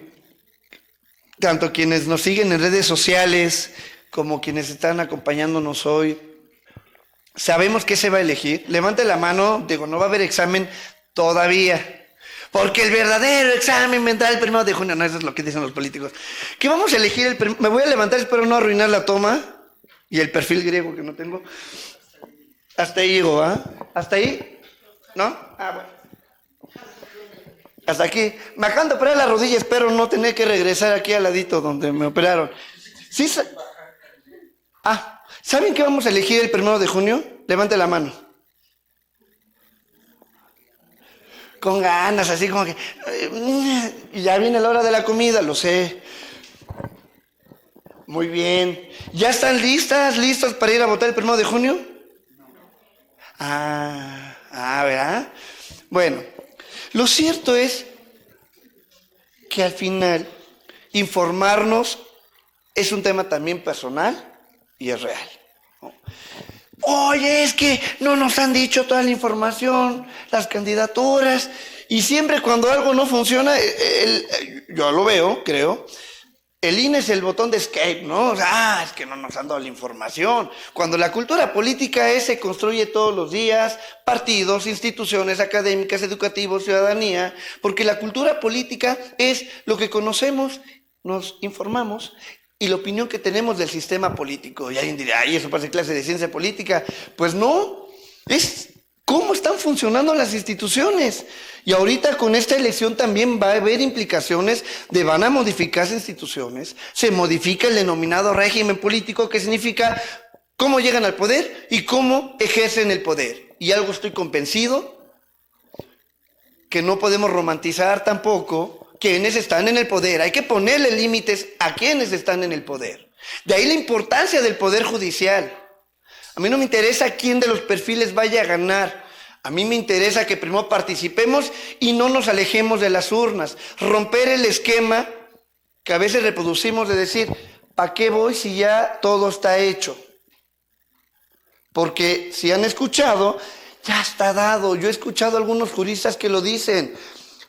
[SPEAKER 5] tanto quienes nos siguen en redes sociales como quienes están acompañándonos hoy, sabemos qué se va a elegir. Levante la mano, no va a haber examen todavía. Porque el verdadero examen vendrá el 1 de junio. No, eso es lo que dicen los políticos. ¿Qué vamos a elegir? Me voy a levantar, espero no arruinar la toma. y el perfil griego que no tengo. Hasta ahí llego, ¿ah? ¿Hasta ahí? ¿No? Ah, bueno. Hasta aquí. Me acaban de operar la rodilla, espero no tener que regresar aquí al ladito donde me operaron. ¿Sí? ¿Saben qué vamos a elegir el 1 de junio? Levante la mano. Con ganas, así como que... ya viene la hora de la comida, lo sé. Muy bien. ¿Ya están listos para ir a votar el 1 de junio? ¿Verdad? Bueno, lo cierto es que al final informarnos es un tema también personal y es real, ¿no? Oye, es que no nos han dicho toda la información, las candidaturas, y siempre cuando algo no funciona, yo lo veo, creo, el INE es el botón de escape, ¿no? O sea, es que no nos han dado la información. Cuando la cultura política se construye todos los días, partidos, instituciones académicas, educativos, ciudadanía, porque la cultura política es lo que conocemos, nos informamos, y la opinión que tenemos del sistema político. Y alguien dirá, ¿y eso parece clase de ciencia política? Pues no, es cómo están funcionando las instituciones. Y ahorita con esta elección también va a haber implicaciones de van a modificarse instituciones, se modifica el denominado régimen político, que significa cómo llegan al poder y cómo ejercen el poder. Y algo estoy convencido, que no podemos romantizar tampoco quienes están en el poder. Hay que ponerle límites a quienes están en el poder. De ahí la importancia del poder judicial. A mí no me interesa quién de los perfiles vaya a ganar. A mí me interesa que primero participemos y no nos alejemos de las urnas. Romper el esquema que a veces reproducimos de decir, ¿para qué voy si ya todo está hecho? Porque si han escuchado, ya está dado. Yo he escuchado a algunos juristas que lo dicen.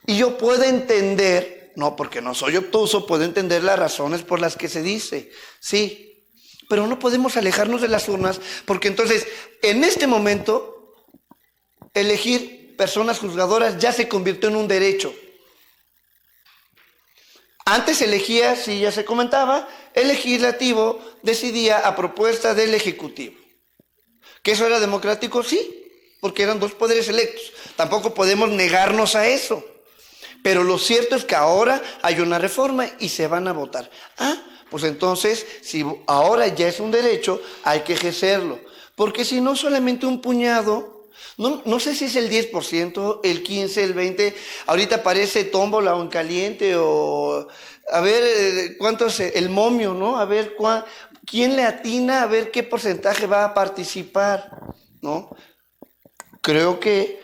[SPEAKER 5] Y yo puedo entender, no porque no soy obtuso, puedo entender las razones por las que se dice, sí, pero no podemos alejarnos de las urnas, porque entonces, en este momento, elegir personas juzgadoras ya se convirtió en un derecho. Antes elegía, sí, ya se comentaba, el legislativo decidía a propuesta del ejecutivo. ¿Que eso era democrático? Sí, porque eran dos poderes electos. Tampoco podemos negarnos a eso. Pero lo cierto es que ahora hay una reforma y se van a votar. Pues entonces, si ahora ya es un derecho, hay que ejercerlo. Porque si no, solamente un puñado, no sé si es el 10%, el 15%, el 20%, ahorita parece tómbola o en caliente, o a ver cuánto es el momio, ¿no? A ver quién le atina, a ver qué porcentaje va a participar, ¿no? Creo que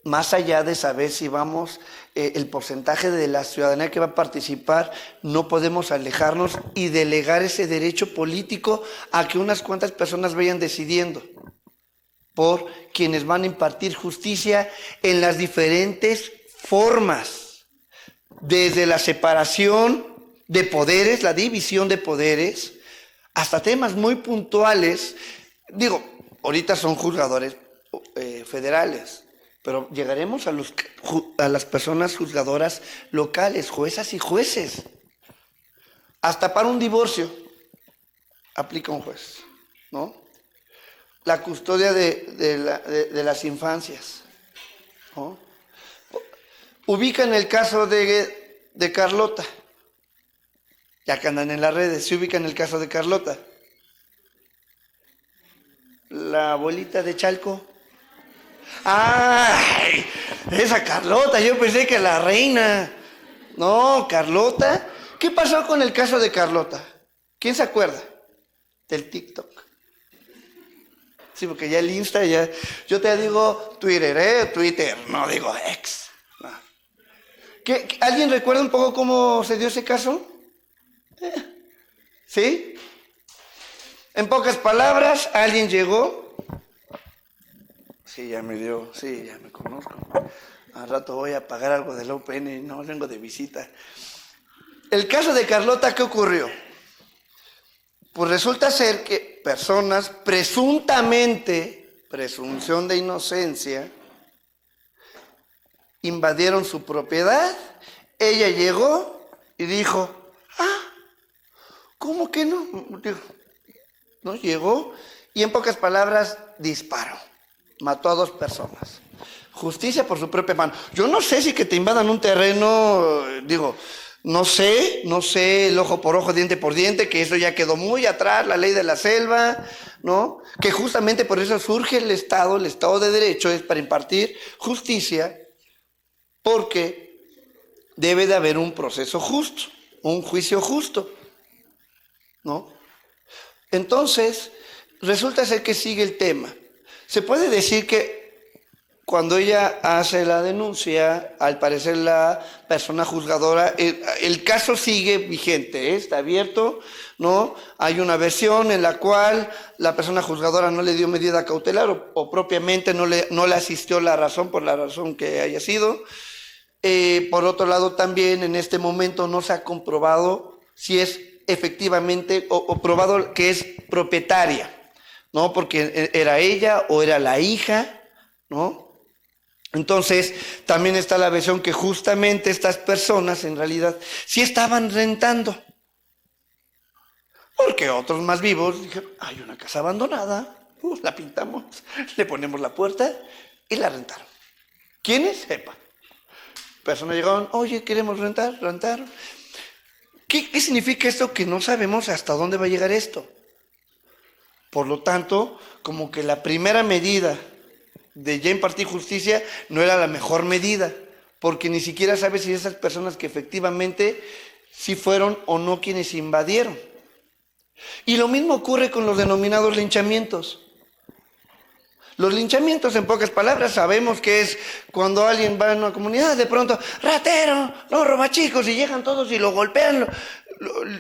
[SPEAKER 5] más allá de saber si vamos, el porcentaje de la ciudadanía que va a participar, no podemos alejarnos y delegar ese derecho político a que unas cuantas personas vayan decidiendo por quienes van a impartir justicia en las diferentes formas, desde la separación de poderes, la división de poderes, hasta temas muy puntuales. Digo, ahorita son juzgadores federales, pero llegaremos a las personas juzgadoras locales, juezas y jueces. Hasta para un divorcio aplica un juez, ¿no? La custodia de las infancias, ¿no? Ubican el caso de Carlota, ya que andan en las redes, se ubican el caso de Carlota, la abuelita de Chalco. ¡Ay! Esa Carlota, yo pensé que la reina. No, Carlota. ¿Qué pasó con el caso de Carlota? ¿Quién se acuerda? Del TikTok. Sí, porque ya el Insta, yo te digo Twitter, no digo ex. No. ¿Alguien recuerda un poco cómo se dio ese caso? ¿Sí? En pocas palabras, alguien llegó. Sí, ya me conozco. Al rato voy a pagar algo de la UPN, no vengo de visita. El caso de Carlota, ¿qué ocurrió? Pues resulta ser que personas presuntamente, presunción de inocencia, invadieron su propiedad. Ella llegó y dijo, ¿cómo que no? Digo, ¿no? Llegó y en pocas palabras disparó, mató a 2 personas. Justicia por su propia mano. Yo no sé si que te invadan un terreno, digo, no sé, el ojo por ojo, diente por diente, que eso ya quedó muy atrás, la ley de la selva, ¿no? Que justamente por eso surge el Estado de Derecho, es para impartir justicia, porque debe de haber un proceso justo, un juicio justo, ¿no? Entonces, resulta ser que sigue el tema. Se puede decir que cuando ella hace la denuncia, al parecer la persona juzgadora, el caso sigue vigente, está abierto, ¿no? Hay una versión en la cual la persona juzgadora no le dio medida cautelar o propiamente no le asistió la razón por la razón que haya sido. Por otro lado, también en este momento no se ha comprobado si es efectivamente o probado que es propietaria, ¿no? Porque era ella o era la hija, ¿no? Entonces, también está la versión que justamente estas personas en realidad sí estaban rentando. Porque otros más vivos dijeron, hay una casa abandonada, la pintamos, le ponemos la puerta y la rentaron. ¿Quiénes? Sepa. Personas llegaron, oye, queremos rentar. ¿Qué significa esto? Que no sabemos hasta dónde va a llegar esto. Por lo tanto, como que la primera medida de ya impartir justicia no era la mejor medida, porque ni siquiera sabes si esas personas que efectivamente sí fueron o no quienes invadieron. Y lo mismo ocurre con los denominados linchamientos. Los linchamientos, en pocas palabras, sabemos que es cuando alguien va a una comunidad, de pronto, ratero, no, roba chicos, y llegan todos y lo golpean,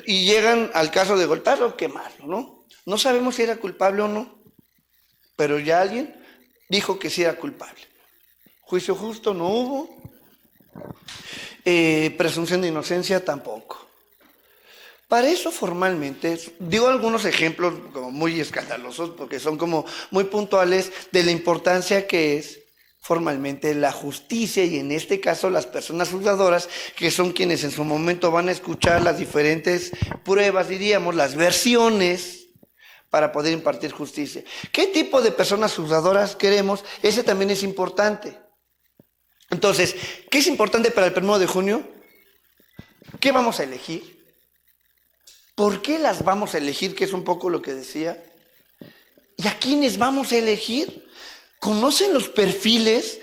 [SPEAKER 5] y llegan al caso de golpearlo, quemarlo, ¿no? No sabemos si era culpable o no, pero ya alguien dijo que sí era culpable. Juicio justo no hubo, presunción de inocencia tampoco. Para eso formalmente, digo algunos ejemplos como muy escandalosos porque son como muy puntuales de la importancia que es formalmente la justicia y en este caso las personas juzgadoras que son quienes en su momento van a escuchar las diferentes pruebas, diríamos, las versiones para poder impartir justicia. ¿Qué tipo de personas juzgadoras queremos? Ese también es importante. Entonces, ¿qué es importante para el 1 de junio? ¿Qué vamos a elegir? ¿Por qué las vamos a elegir? Que es un poco lo que decía. ¿Y a quiénes vamos a elegir? ¿Conocen los perfiles?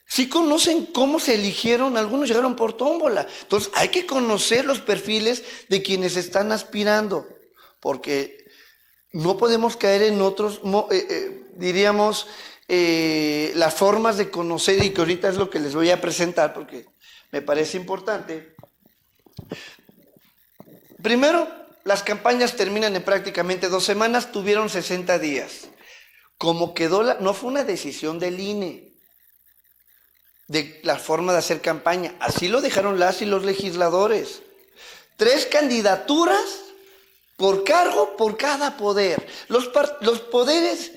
[SPEAKER 5] ¿Sí conocen cómo se eligieron? Algunos llegaron por tómbola. Entonces, hay que conocer los perfiles de quienes están aspirando, porque no podemos caer en otros, diríamos, las formas de conocer, y que ahorita es lo que les voy a presentar porque me parece importante. Primero, las campañas terminan en prácticamente 2 semanas, tuvieron 60 días. Como quedó, no fue una decisión del INE, de la forma de hacer campaña, así lo dejaron las y los legisladores. 3 candidaturas por cargo, por cada poder. Los poderes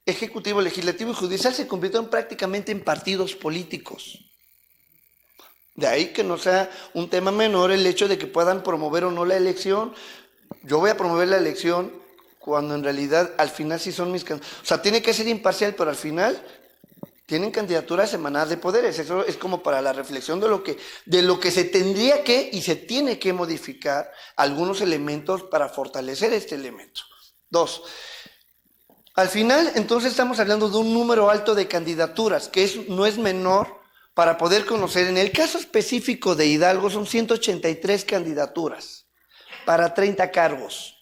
[SPEAKER 5] ejecutivo, legislativo y judicial se convirtieron prácticamente en partidos políticos. De ahí que no sea un tema menor el hecho de que puedan promover o no la elección. Yo voy a promover la elección cuando en realidad al final sí son mis candidatos. O sea, tiene que ser imparcial, pero al final tienen candidaturas emanadas de poderes. Eso es como para la reflexión de lo que se tendría que y se tiene que modificar algunos elementos para fortalecer este elemento. 2. Al final, entonces estamos hablando de un número alto de candidaturas, que no es menor para poder conocer. En el caso específico de Hidalgo son 183 candidaturas para 30 cargos.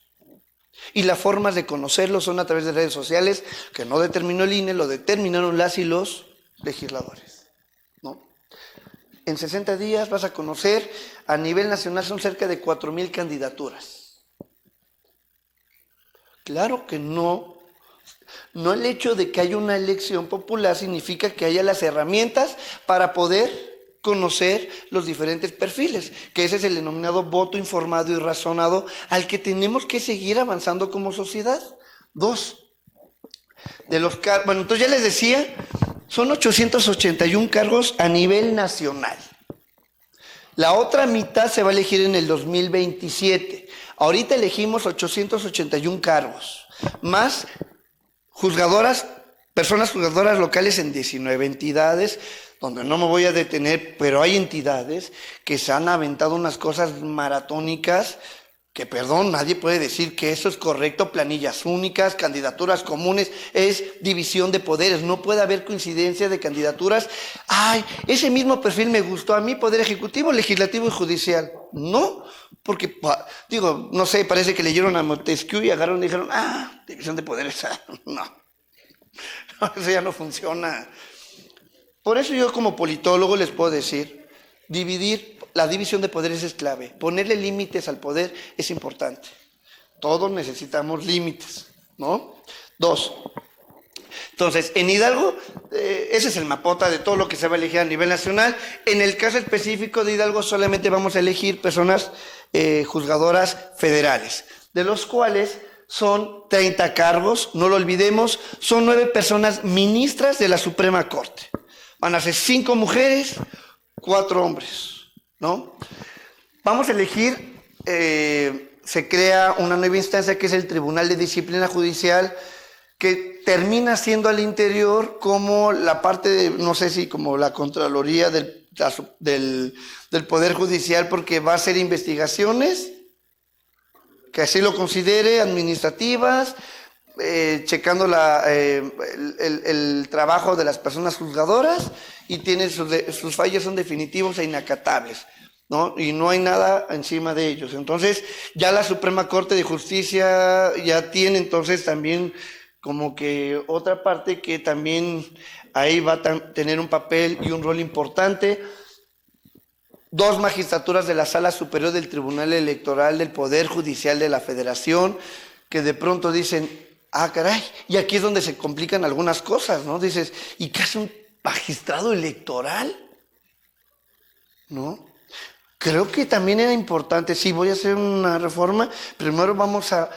[SPEAKER 5] Y las formas de conocerlo son a través de redes sociales, que no determinó el INE, lo determinaron las y los legisladores, ¿no? En 60 días vas a conocer, a nivel nacional son cerca de 4,000 candidaturas. Claro que no el hecho de que haya una elección popular significa que haya las herramientas para poder conocer los diferentes perfiles, que ese es el denominado voto informado y razonado al que tenemos que seguir avanzando como sociedad. 2. Bueno, entonces ya les decía, son 881 cargos a nivel nacional. La otra mitad se va a elegir en el 2027. Ahorita elegimos 881 cargos, más juzgadoras, personas juzgadoras locales en 19 entidades, donde no me voy a detener, pero hay entidades que se han aventado unas cosas maratónicas que, perdón, nadie puede decir que eso es correcto, planillas únicas, candidaturas comunes, es división de poderes, no puede haber coincidencia de candidaturas. Ay, ese mismo perfil me gustó a mí, Poder Ejecutivo, Legislativo y Judicial. No, porque, digo, no sé, parece que leyeron a Montesquieu y agarraron y dijeron, división de poderes, no, eso ya no funciona. Por eso yo como politólogo les puedo decir, la división de poderes es clave. Ponerle límites al poder es importante. Todos necesitamos límites, ¿no? 2. Entonces, en Hidalgo, ese es el mapota de todo lo que se va a elegir a nivel nacional. En el caso específico de Hidalgo solamente vamos a elegir personas juzgadoras federales, de los cuales son 30 cargos, no lo olvidemos, son 9 personas ministras de la Suprema Corte. Van a ser 5 mujeres, 4 hombres, ¿no? Vamos a elegir, se crea una nueva instancia que es el Tribunal de Disciplina Judicial, que termina siendo al interior como la parte de, no sé si como la Contraloría del Poder Judicial, porque va a hacer investigaciones, que así lo considere, administrativas, checando el trabajo de las personas juzgadoras, y tiene sus fallos son definitivos e inacatables, ¿no? Y no hay nada encima de ellos. Entonces, ya la Suprema Corte de Justicia ya tiene entonces también como que otra parte que también ahí va a tener un papel y un rol importante. 2 magistraturas de la Sala Superior del Tribunal Electoral del Poder Judicial de la Federación, que de pronto dicen, caray, y aquí es donde se complican algunas cosas, ¿no? Dices, ¿y qué hace un magistrado electoral? ¿No? Creo que también era importante, sí, voy a hacer una reforma, primero vamos a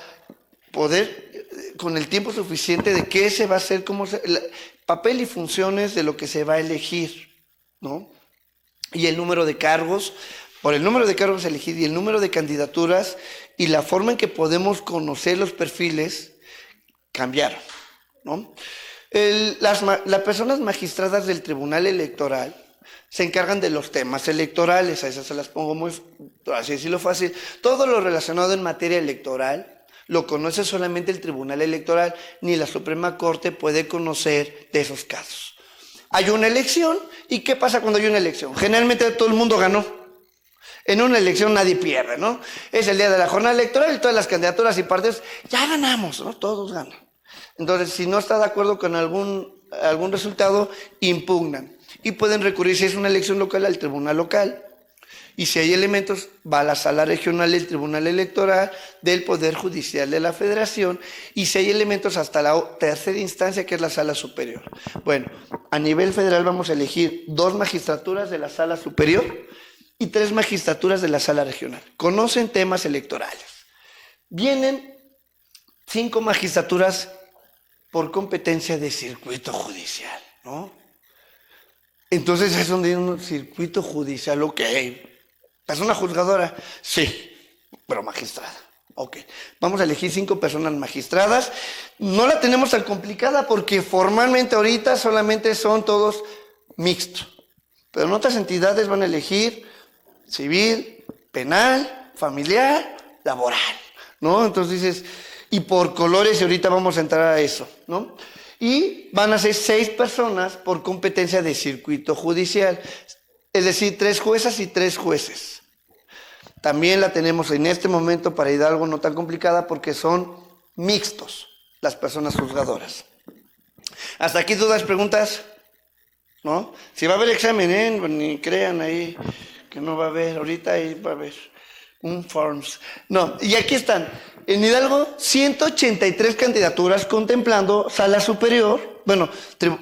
[SPEAKER 5] poder, con el tiempo suficiente de qué se va a hacer, papel y funciones de lo que se va a elegir, ¿no? Y el número de cargos, por el número de cargos a elegir y el número de candidaturas y la forma en que podemos conocer los perfiles cambiaron, ¿no? Las personas magistradas del Tribunal Electoral se encargan de los temas electorales, a esas se las pongo muy, así decirlo fácil. Todo lo relacionado en materia electoral lo conoce solamente el Tribunal Electoral, ni la Suprema Corte puede conocer de esos casos. Hay una elección, ¿y qué pasa cuando hay una elección? Generalmente todo el mundo ganó. En una elección nadie pierde, ¿no? Es el día de la jornada electoral y todas las candidaturas y partidos, ya ganamos, ¿no? Todos ganan. Entonces, si no está de acuerdo con algún resultado, impugnan. Y pueden recurrir, si es una elección local, al tribunal local. Y si hay elementos, va a la sala regional del Tribunal Electoral del Poder Judicial de la Federación. Y si hay elementos, hasta la tercera instancia, que es la sala superior. Bueno, a nivel federal vamos a elegir 2 magistraturas de la sala superior y 3 magistraturas de la sala regional. Conocen temas electorales. Vienen 5 magistraturas por competencia de circuito judicial, ¿no? Entonces es donde hay un circuito judicial, ok. ¿Persona juzgadora? Sí, pero magistrada. Ok, vamos a elegir 5 personas magistradas. No la tenemos tan complicada porque formalmente ahorita solamente son todos mixtos. Pero en otras entidades van a elegir civil, penal, familiar, laboral, ¿no? Entonces dices, y por colores, y ahorita vamos a entrar a eso, ¿no? Y van a ser 6 personas por competencia de circuito judicial, es decir, 3 juezas y 3 jueces. También la tenemos en este momento para Hidalgo no tan complicada porque son mixtos las personas juzgadoras. ¿Hasta aquí dudas, preguntas? ¿No? Si va a haber examen, ni crean ahí que no va a haber, ahorita ahí va a haber un forms. No, y aquí están. En Hidalgo, 183 candidaturas contemplando sala superior, bueno,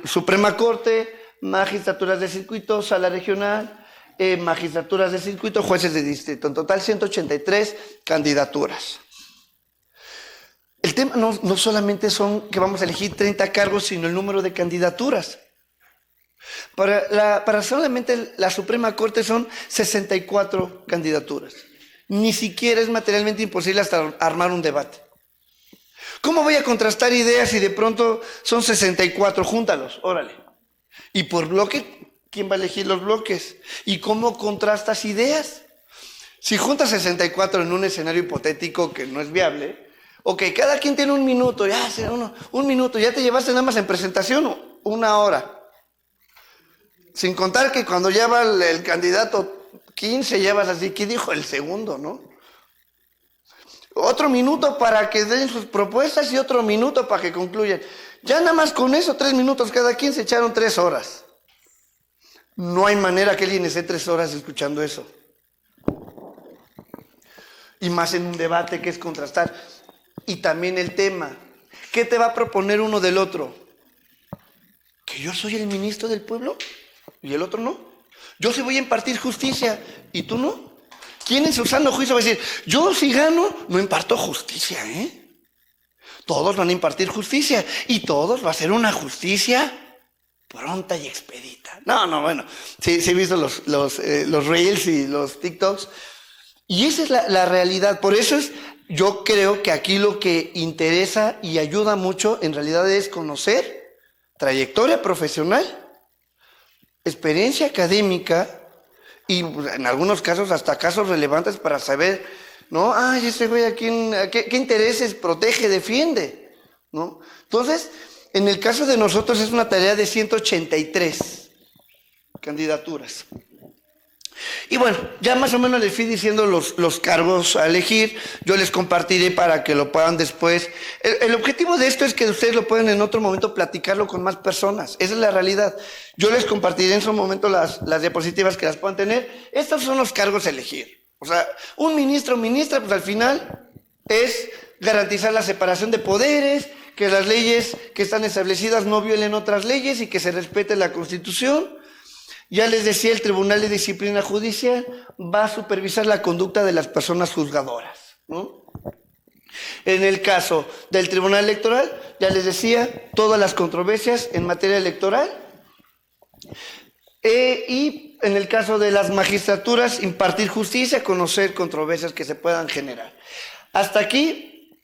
[SPEAKER 5] Suprema Corte, magistraturas de circuito, sala regional, magistraturas de circuito, jueces de distrito. En total, 183 candidaturas. El tema no solamente son que vamos a elegir 30 cargos, sino el número de candidaturas. Para solamente la Suprema Corte son 64 candidaturas. Ni siquiera es materialmente imposible hasta armar un debate. ¿Cómo voy a contrastar ideas si de pronto son 64? Júntalos, órale. Y por bloque, ¿quién va a elegir los bloques? ¿Y cómo contrastas ideas? Si juntas 64 en un escenario hipotético que no es viable, ok, cada quien tiene un minuto, ya será un minuto, ya te llevaste nada más en presentación 1 hora. Sin contar que cuando lleva el candidato 15, llevas así, ¿qué dijo el segundo, no? Otro minuto para que den sus propuestas y otro minuto para que concluyan. Ya nada más con eso, 3 minutos cada quien, se echaron 3 horas. No hay manera que alguien esté 3 horas escuchando eso. Y más en un debate que es contrastar. Y también el tema, ¿qué te va a proponer uno del otro? ¿Que yo soy el ministro del pueblo? ¿Y el otro no? Yo sí voy a impartir justicia, ¿y tú no? ¿Quién en su sano juicio va a decir, yo si gano, no imparto justicia, ¿eh? Todos van a impartir justicia, y todos va a ser una justicia pronta y expedita. No, bueno, sí he visto los Reels y los TikToks, y esa es la realidad. Por eso yo creo que aquí lo que interesa y ayuda mucho, en realidad, es conocer trayectoria profesional, experiencia académica y en algunos casos hasta casos relevantes para saber, ¿no? Ese güey qué intereses protege, defiende, ¿no? Entonces, en el caso de nosotros es una tarea de 183 candidaturas. Y bueno, ya más o menos les fui diciendo los cargos a elegir. Yo les compartiré para que lo puedan después. El objetivo de esto es que ustedes lo puedan en otro momento platicarlo con más personas. Esa es la realidad. Yo les compartiré en su momento las diapositivas que las puedan tener. Estos son los cargos a elegir. O sea, un ministro o ministra, pues al final es garantizar la separación de poderes, que las leyes que están establecidas no violen otras leyes y que se respete la Constitución. Ya les decía, el Tribunal de Disciplina Judicial va a supervisar la conducta de las personas juzgadoras, ¿no? En el caso del Tribunal Electoral, ya les decía, todas las controversias en materia electoral. Y en el caso de las magistraturas, impartir justicia, conocer controversias que se puedan generar. Hasta aquí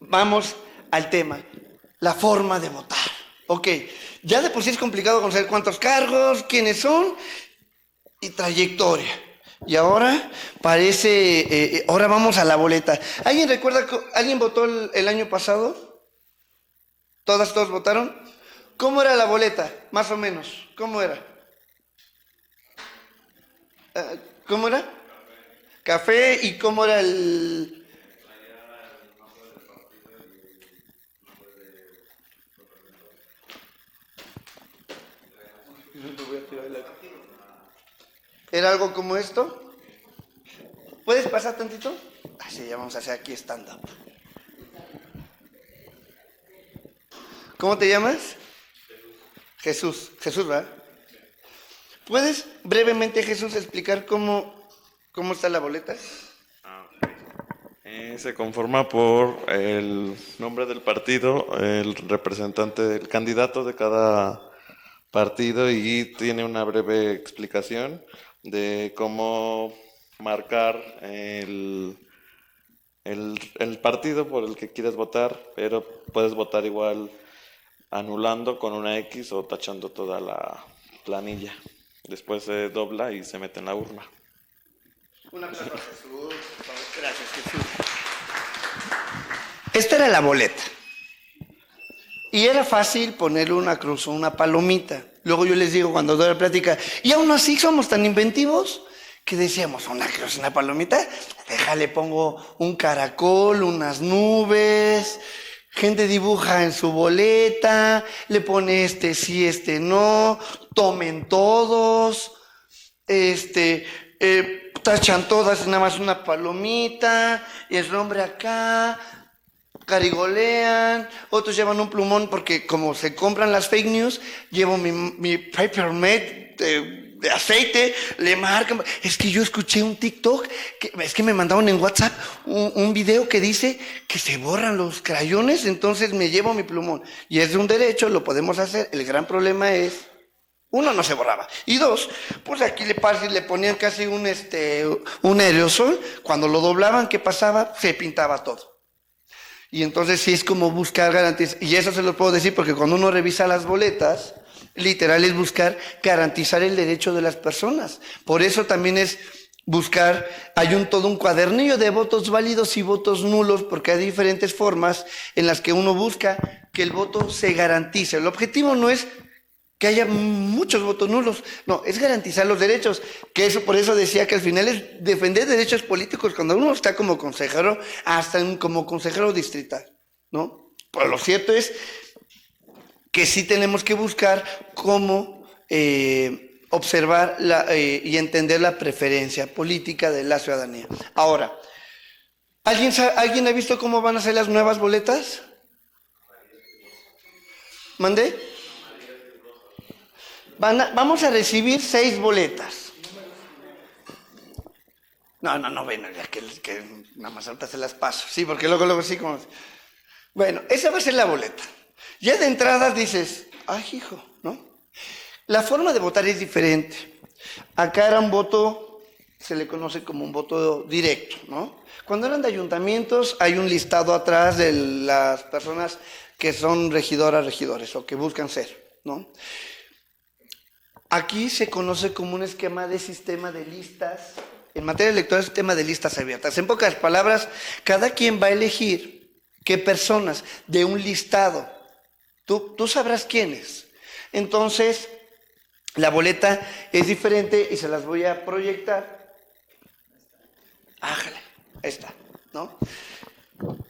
[SPEAKER 5] vamos al tema, la forma de votar. Ok, ya de por sí es complicado conocer cuántos cargos, quiénes son y trayectoria. Y ahora ahora vamos a la boleta. ¿Alguien recuerda, alguien votó el año pasado? ¿Todos votaron? ¿Cómo era la boleta? Más o menos, ¿cómo era? ¿Cómo era? Café, ¿y cómo era el...? ¿Era algo como esto? ¿Puedes pasar tantito? Así ya vamos a hacer aquí stand-up. ¿Cómo te llamas? Jesús, ¿verdad? ¿Puedes brevemente, Jesús, explicar cómo está la boleta?
[SPEAKER 6] Se conforma por el nombre del partido, el representante del candidato de cada partido y tiene una breve explicación de cómo marcar el partido por el que quieres votar, pero puedes votar igual anulando con una X o tachando toda la planilla. Después se dobla y se mete en la urna.
[SPEAKER 5] Un aplauso a Jesús. Gracias, Jesús. Esta era la boleta. Y era fácil ponerle una cruz o una palomita. Luego yo les digo cuando doy la plática, y aún así somos tan inventivos que decíamos, una cruz, una palomita, déjale, pongo un caracol, unas nubes, gente dibuja en su boleta, le pone sí, no, tomen todos, tachan todas, nada más una palomita, y el nombre acá, carigolean, otros llevan un plumón porque como se compran las fake news, llevo mi Papermate de aceite, le marcan. Es que yo escuché un TikTok, es que me mandaron en WhatsApp un video que dice que se borran los crayones, entonces me llevo mi plumón. Y es de un derecho, lo podemos hacer. El gran problema es Uno, no se borraba. Y dos, pues aquí le ponían casi un aerosol. Cuando lo doblaban, ¿qué pasaba? Se pintaba todo. Y entonces sí es como buscar garantizar. Y eso se lo puedo decir porque cuando uno revisa las boletas, literal es buscar garantizar el derecho de las personas. Por eso también es buscar, hay todo un cuadernillo de votos válidos y votos nulos, porque hay diferentes formas en las que uno busca que el voto se garantice. El objetivo no es que haya muchos votos nulos, no, es garantizar los derechos, que eso por eso decía que al final es defender derechos políticos cuando uno está como consejero, hasta como consejero distrital, ¿no? Pero lo cierto es que sí tenemos que buscar cómo observar y entender la preferencia política de la ciudadanía. Ahora, ¿alguien ha visto cómo van a ser las nuevas boletas? ¿Mandé? Vamos a recibir 6 boletas. No, bueno, ya que nada más ahorita se las paso. Sí, porque luego sí como... Bueno, esa va a ser la boleta. Ya de entrada dices, ay, hijo, ¿no? La forma de votar es diferente. Acá era un voto, se le conoce como un voto directo, ¿no? Cuando eran de ayuntamientos, hay un listado atrás de las personas que son regidores o que buscan ser, ¿no? Aquí se conoce como un esquema de sistema de listas. En materia electoral, sistema de listas abiertas. En pocas palabras, cada quien va a elegir qué personas de un listado. Tú sabrás quiénes. Entonces, la boleta es diferente y se las voy a proyectar. Ájale, ahí está, ¿no?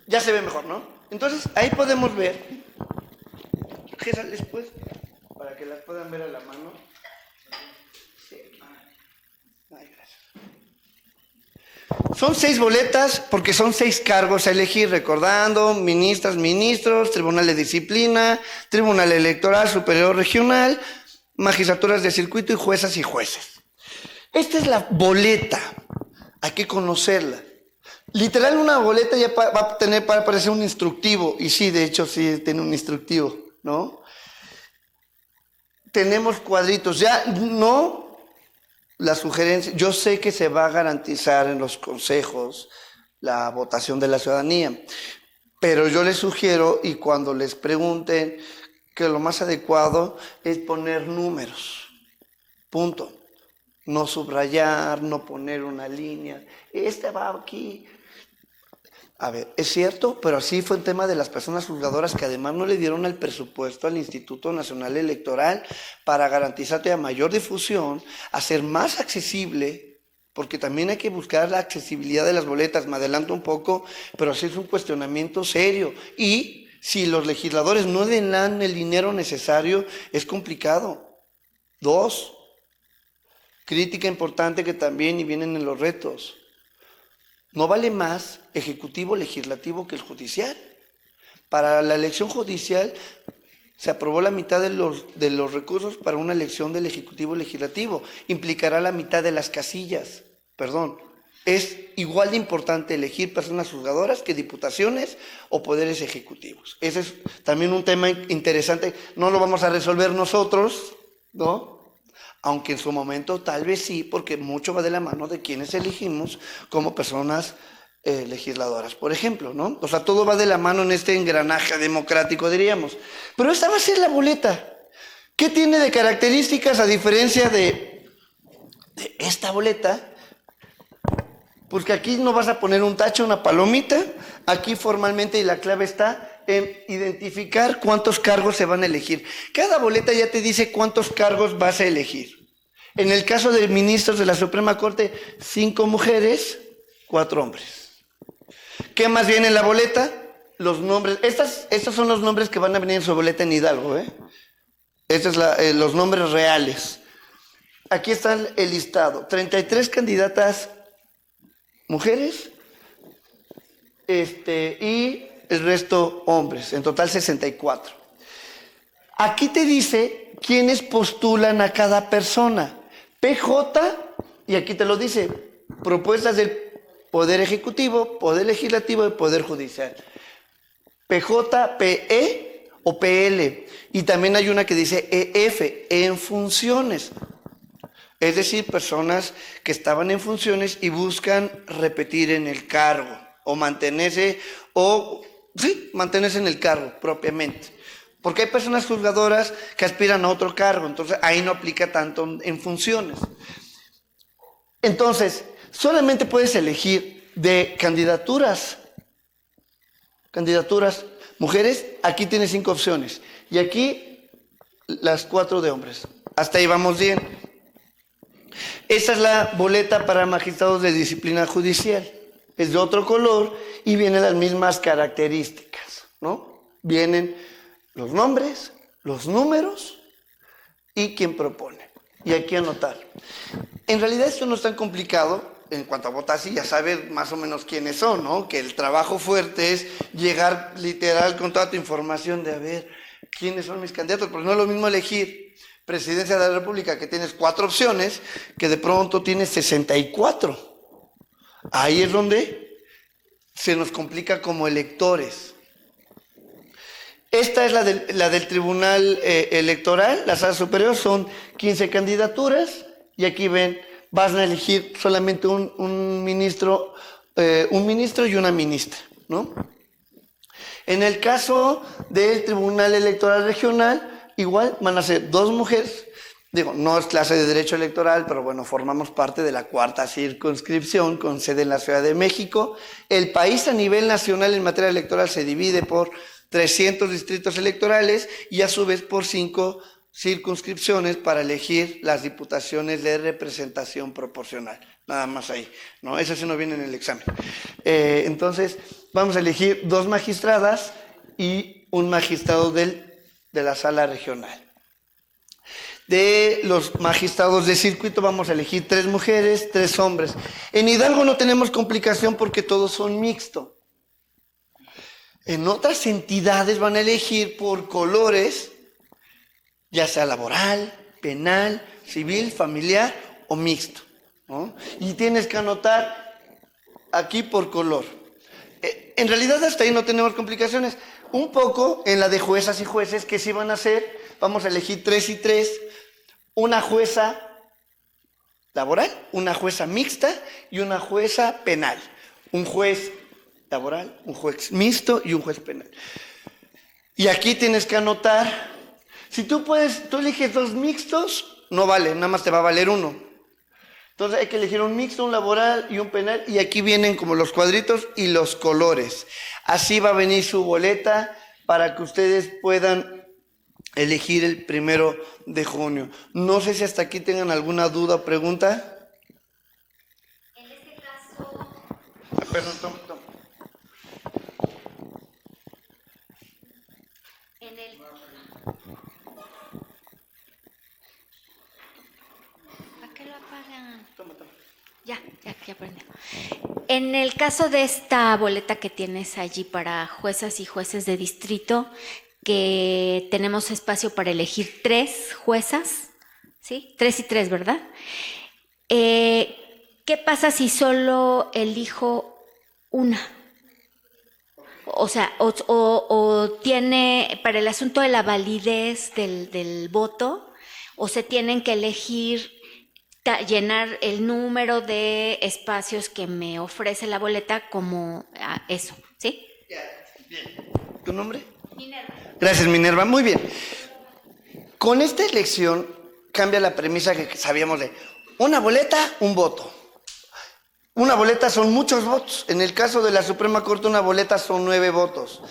[SPEAKER 5] Ya se ve mejor, ¿no? Entonces, ahí podemos ver. Gésales, pues, para que las puedan ver a la mano. Son 6 boletas porque son 6 cargos a elegir, recordando, ministras, ministros, tribunal de disciplina, tribunal electoral superior regional, magistraturas de circuito y juezas y jueces. Esta es la boleta, hay que conocerla. Literal una boleta ya va a tener para parecer un instructivo, y sí, de hecho sí tiene un instructivo, ¿no? Tenemos cuadritos, ya no... La sugerencia, yo sé que se va a garantizar en los consejos la votación de la ciudadanía, pero yo les sugiero, y cuando les pregunten, que lo más adecuado es poner números, punto. No subrayar, no poner una línea, va aquí. A ver, es cierto, pero así fue el tema de las personas juzgadoras que además no le dieron el presupuesto al Instituto Nacional Electoral para garantizarte a mayor difusión, hacer más accesible, porque también hay que buscar la accesibilidad de las boletas. Me adelanto un poco, pero así es un cuestionamiento serio. Y si los legisladores no le dan el dinero necesario, es complicado. 2, crítica importante que también y vienen en los retos. No vale más ejecutivo legislativo que el judicial. Para la elección judicial se aprobó la mitad de los recursos para una elección del ejecutivo legislativo. Implicará la mitad de las casillas. Perdón. Es igual de importante elegir personas juzgadoras que diputaciones o poderes ejecutivos. Ese es también un tema interesante. No lo vamos a resolver nosotros, ¿no? Aunque en su momento tal vez sí, porque mucho va de la mano de quienes elegimos como personas legisladoras, por ejemplo, ¿no? O sea, todo va de la mano en este engranaje democrático, diríamos. Pero esta va a ser la boleta. ¿Qué tiene de características a diferencia de esta boleta? Pues que aquí no vas a poner un tacho, una palomita. Aquí formalmente, y la clave está en identificar cuántos cargos se van a elegir. Cada boleta ya te dice cuántos cargos vas a elegir. En el caso de ministros de la Suprema Corte, 5 mujeres, 4 hombres. ¿Qué más viene en la boleta? Los nombres. Estos son los nombres que van a venir en su boleta en Hidalgo, ¿eh? Estos son los nombres reales. Aquí está el listado. 33 candidatas mujeres, y el resto hombres, en total 64. Aquí te dice quiénes postulan a cada persona. PJ, y aquí te lo dice, propuestas del Poder Ejecutivo, Poder Legislativo y Poder Judicial. PJ, PE o PL. Y también hay una que dice EF, en funciones. Es decir, personas que estaban en funciones y buscan repetir en el cargo o mantenerse en el cargo propiamente. Porque hay personas juzgadoras que aspiran a otro cargo, entonces ahí no aplica tanto en funciones. Entonces, solamente puedes elegir de candidaturas mujeres, aquí tienes 5 opciones y aquí las 4 de hombres. Hasta ahí vamos bien. Esta es la boleta para magistrados de disciplina judicial. Es de otro color y vienen las mismas características, ¿no? Vienen los nombres, los números y quién propone. Y aquí anotar. En realidad esto no es tan complicado. En cuanto a votar, sí, ya sabes más o menos quiénes son, ¿no? Que el trabajo fuerte es llegar literal con toda tu información de a ver quiénes son mis candidatos, porque no es lo mismo elegir presidencia de la República, que tienes 4 opciones, que de pronto tienes 64. Ahí es donde se nos complica como electores. Esta es la del Tribunal Electoral, la Sala Superior, son 15 candidaturas, y aquí ven, vas a elegir solamente un ministro y una ministra, ¿no? En el caso del Tribunal Electoral Regional, igual van a ser 2 mujeres. Digo, no es clase de derecho electoral, pero bueno, formamos parte de la 4ª circunscripción con sede en la Ciudad de México. El país a nivel nacional en materia electoral se divide por 300 distritos electorales y a su vez por 5 circunscripciones para elegir las diputaciones de representación proporcional. Nada más ahí, ¿no? Eso sí no viene en el examen. Entonces, vamos a elegir 2 magistradas y un magistrado de la sala regional. De los magistrados de circuito vamos a elegir 3 mujeres, 3 hombres. En Hidalgo no tenemos complicación porque todos son mixtos. En otras entidades van a elegir por colores, ya sea laboral, penal, civil, familiar o mixto, ¿no? Y tienes que anotar aquí por color. En realidad hasta ahí no tenemos complicaciones. Un poco en la de juezas y jueces, que sí van a ser, vamos a elegir 3 y 3, una jueza laboral, una jueza mixta y una jueza penal. Un juez laboral, un juez mixto y un juez penal. Y aquí tienes que anotar. Si tú eliges 2 mixtos, no vale, nada más te va a valer 1. Entonces hay que elegir un mixto, un laboral y un penal, y aquí vienen como los cuadritos y los colores. Así va a venir su boleta para que ustedes puedan elegir el 1 de junio. No sé si hasta aquí tengan alguna duda o pregunta.
[SPEAKER 7] En este caso...
[SPEAKER 5] Perdón, toma.
[SPEAKER 7] ¿Para qué lo apagan? Ya aprendió. En el caso de esta boleta que tienes allí para juezas y jueces de distrito, que tenemos espacio para elegir 3 juezas, ¿sí? 3 y 3, ¿verdad? ¿Qué pasa si solo elijo una? O sea, o tiene, para el asunto de la validez del voto, o se tienen que elegir, llenar el número de espacios que me ofrece la boleta como eso, ¿sí?
[SPEAKER 5] Bien. ¿Tu nombre?
[SPEAKER 7] Minerva.
[SPEAKER 5] Gracias, Minerva. Muy bien. Con esta elección cambia la premisa que sabíamos de una boleta, un voto. Una boleta son muchos votos. En el caso de la Suprema Corte, una boleta son 9 votos.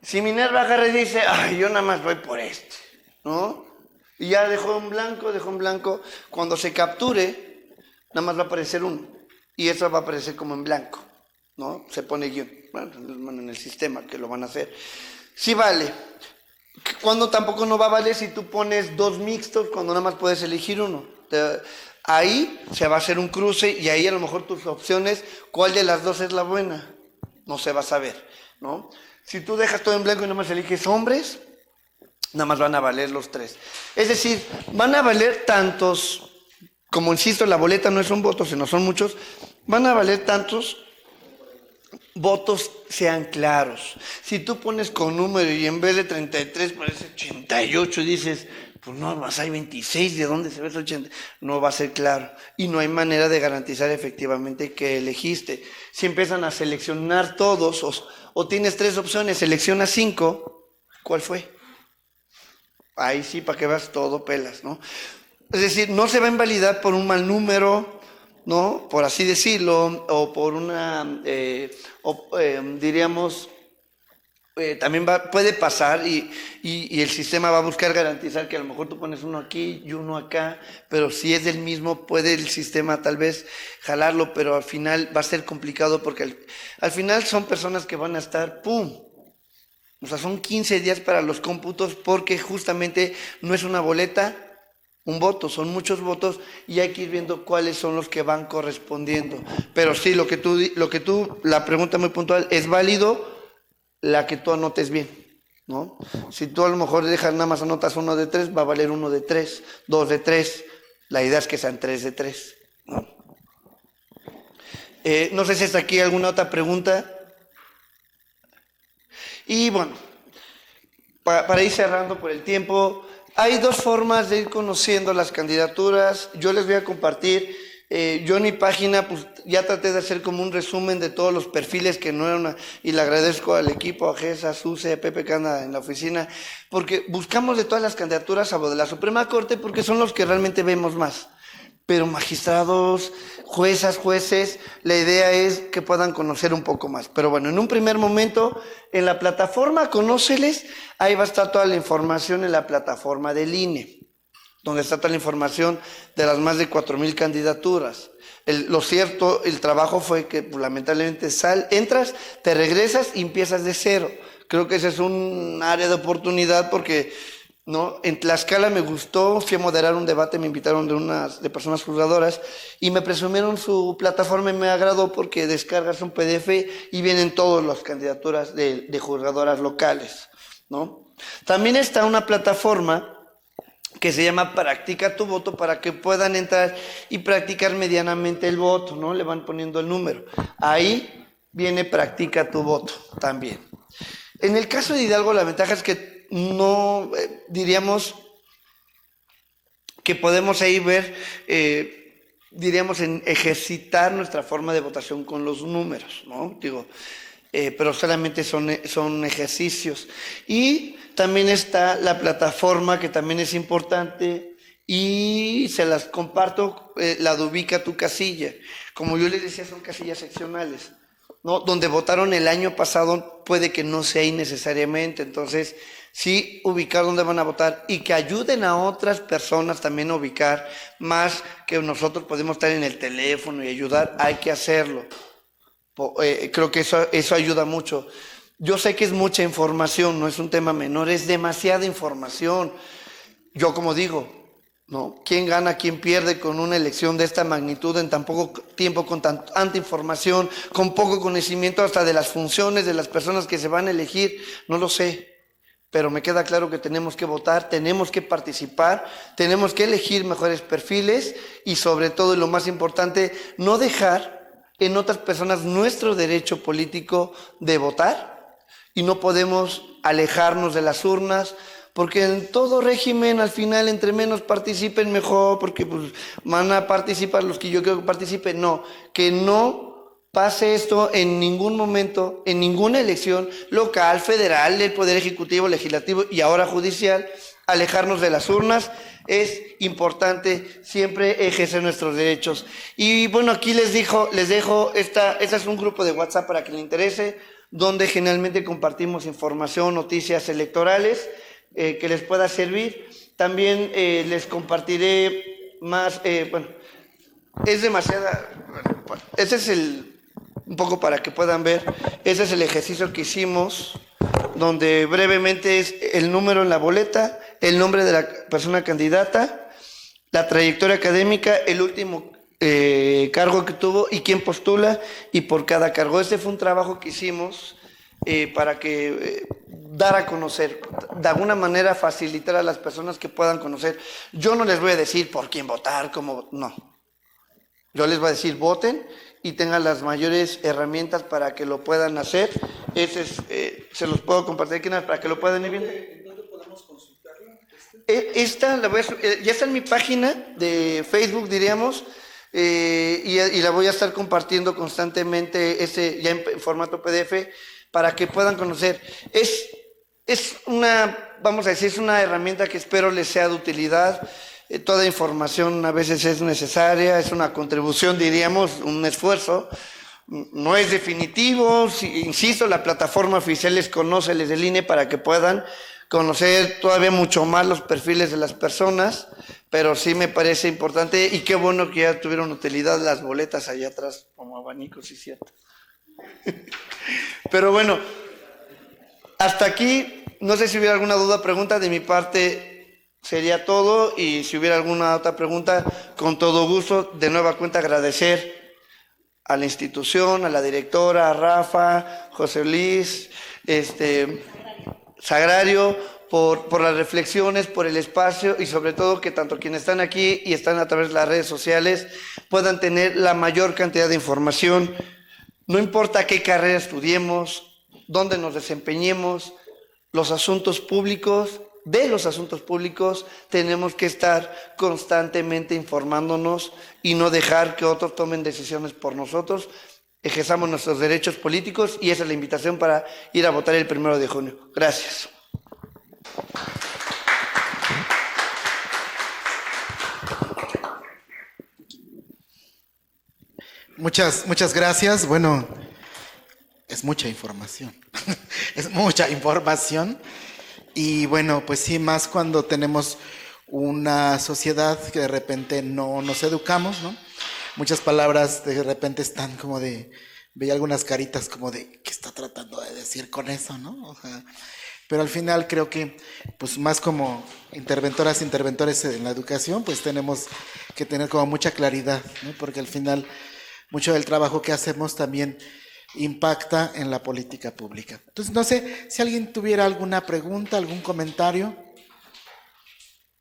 [SPEAKER 5] Si Minerva agarra y dice, ay, yo nada más voy por este, ¿no? Y ya dejó en blanco, cuando se capture, nada más va a aparecer 1. Y eso va a aparecer como en blanco, ¿no? Se pone guión. Bueno, en el sistema que lo van a hacer. Sí vale. Cuando tampoco no va a valer si tú pones 2 mixtos, cuando nada más puedes elegir 1. Ahí se va a hacer un cruce y ahí a lo mejor tus opciones, ¿cuál de las 2 es la buena? No se va a saber, ¿no? Si tú dejas todo en blanco y nada más eliges hombres, nada más van a valer los 3. Es decir, van a valer tantos, como insisto, la boleta no es un voto, sino son muchos, van a valer tantos votos sean claros. Si tú pones con número y en vez de 33 parece 88 y dices, pues no, más hay 26, ¿de dónde se ve ese 80? No va a ser claro. Y no hay manera de garantizar efectivamente que elegiste. Si empiezan a seleccionar todos o tienes 3 opciones, seleccionas 5, ¿cuál fue? Ahí sí, para que veas todo pelas, ¿no? Es decir, no se va a invalidar por un mal número, ¿no? Por así decirlo, o por una, diríamos, también puede pasar y el sistema va a buscar garantizar que a lo mejor tú pones uno aquí y uno acá, pero si es del mismo, puede el sistema tal vez jalarlo, pero al final va a ser complicado porque al final son personas que van a estar, ¡pum! O sea, son 15 días para los cómputos porque justamente no es una boleta, un voto, son muchos votos y hay que ir viendo cuáles son los que van correspondiendo. Pero sí, la pregunta muy puntual, ¿es válido la que tú anotes bien? ¿No? Si tú a lo mejor dejas nada más anotas 1 de 3, va a valer 1 de 3, 2 de 3, la idea es que sean 3 de 3, ¿no? No sé si hasta aquí alguna otra pregunta. Y bueno, para ir cerrando por el tiempo, hay 2 formas de ir conociendo las candidaturas. Yo les voy a compartir, yo en mi página pues ya traté de hacer como un resumen de todos los perfiles que no eran, y le agradezco al equipo, a Gesa, a Suce, a Pepe que anda en la oficina, porque buscamos de todas las candidaturas a de la Suprema Corte porque son los que realmente vemos más. Pero magistrados, juezas, jueces, la idea es que puedan conocer un poco más. Pero bueno, en un primer momento, en la plataforma Conóceles, ahí va a estar toda la información en la plataforma del INE, donde está toda la información de las más de 4,000 candidaturas. Lo cierto, el trabajo fue que pues, lamentablemente entras, te regresas y empiezas de cero. Creo que ese es un área de oportunidad porque... ¿no? En Tlaxcala me gustó, fui a moderar un debate, me invitaron de personas juzgadoras y me presumieron su plataforma y me agradó porque descargas un PDF y vienen todas las candidaturas de juzgadoras locales, ¿no? También está una plataforma que se llama Practica tu voto para que puedan entrar y practicar medianamente el voto, ¿no? Le van poniendo el número. Ahí viene Practica tu voto también. En el caso de Hidalgo la ventaja es que no diríamos que podemos ahí ver, diríamos, en ejercitar nuestra forma de votación con los números, ¿no? Digo, pero solamente son ejercicios. Y también está la plataforma que también es importante y se las comparto, la de Ubica tu casilla. Como yo les decía, son casillas seccionales, ¿no? Donde votaron el año pasado puede que no sea innecesariamente, entonces sí ubicar dónde van a votar y que ayuden a otras personas también a ubicar, más que nosotros podemos estar en el teléfono y ayudar, hay que hacerlo. Creo que eso ayuda mucho. Yo sé que es mucha información, no es un tema menor, es demasiada información. Yo como digo, ¿no? ¿Quién gana, quién pierde con una elección de esta magnitud en tan poco tiempo, con tanta información, con poco conocimiento hasta de las funciones de las personas que se van a elegir? No lo sé, pero me queda claro que tenemos que votar, tenemos que participar, tenemos que elegir mejores perfiles y sobre todo, y lo más importante, no dejar en otras personas nuestro derecho político de votar y no podemos alejarnos de las urnas. Porque en todo régimen, al final, entre menos participen, mejor, porque pues, van a participar los que yo quiero que participen. No, que no pase esto en ningún momento, en ninguna elección local, federal, del Poder Ejecutivo, Legislativo y ahora judicial, alejarnos de las urnas. Es importante siempre ejercer nuestros derechos. Y bueno, aquí les dejo, esta es un grupo de WhatsApp para que les interese, donde generalmente compartimos información, noticias electorales, que les pueda servir. También les compartiré más, bueno, es demasiada, ese es un poco para que puedan ver, ese es el ejercicio que hicimos, donde brevemente es el número en la boleta, el nombre de la persona candidata, la trayectoria académica, el último cargo que tuvo y quién postula y por cada cargo. Este fue un trabajo que hicimos para que dar a conocer, de alguna manera facilitar a las personas que puedan conocer. Yo no les voy a decir por quién votar, cómo, no. Yo les voy a decir voten y tengan las mayores herramientas para que lo puedan hacer. Ese es, se los puedo compartir aquí para que lo puedan ir viendo. ¿En dónde podemos consultarlo? Esta la voy a, ya está en mi página de Facebook, diríamos, y la voy a estar compartiendo constantemente ya en formato PDF para que puedan conocer. Es una, vamos a decir, es una herramienta que espero les sea de utilidad. Toda información a veces es necesaria, es una contribución, diríamos, un esfuerzo. No es definitivo, insisto, la plataforma oficial les conoce, les del INE para que puedan conocer todavía mucho más los perfiles de las personas, pero sí me parece importante y qué bueno que ya tuvieron utilidad las boletas allá atrás como abanicos, sí, cierto. Pero bueno, hasta aquí, no sé si hubiera alguna duda, pregunta de mi parte. Sería todo, y si hubiera alguna otra pregunta, con todo gusto, de nueva cuenta agradecer a la institución, a la directora, a Rafa, José Luis, Sagrario, por las reflexiones, por el espacio y sobre todo que tanto quienes están aquí y están a través de las redes sociales puedan tener la mayor cantidad de información. No importa qué carrera estudiemos, dónde nos desempeñemos, los asuntos públicos. De los asuntos públicos tenemos que estar constantemente informándonos y no dejar que otros tomen decisiones por nosotros, ejerzamos nuestros derechos políticos y esa es la invitación para ir a votar el 1 de junio. Gracias.
[SPEAKER 1] Muchas gracias. Bueno, es mucha información. Es mucha información. Y bueno, pues sí, más cuando tenemos una sociedad que de repente no nos educamos, ¿no? Muchas palabras de repente están como de, veía algunas caritas como de, ¿qué está tratando de decir con eso, no? O sea, pero al final creo que, pues más como interventores en la educación, pues tenemos que tener como mucha claridad, ¿no? Porque al final mucho del trabajo que hacemos también impacta en la política pública. Entonces, no sé si alguien tuviera alguna pregunta, algún comentario.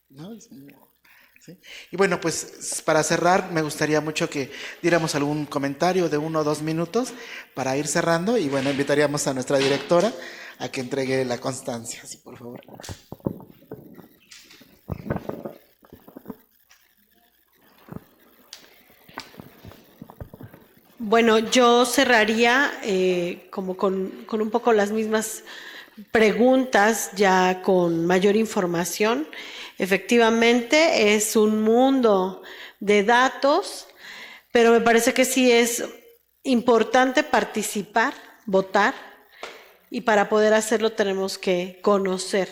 [SPEAKER 1] ¿No? ¿Sí? Y bueno, pues para cerrar, me gustaría mucho que diéramos algún comentario de 1 o 2 minutos para ir cerrando. Y bueno, invitaríamos a nuestra directora a que entregue la constancia, sí, por favor.
[SPEAKER 3] Bueno, yo cerraría como con un poco las mismas preguntas, ya con mayor información. Efectivamente, es un mundo de datos, pero me parece que sí es importante participar, votar, y para poder hacerlo tenemos que conocer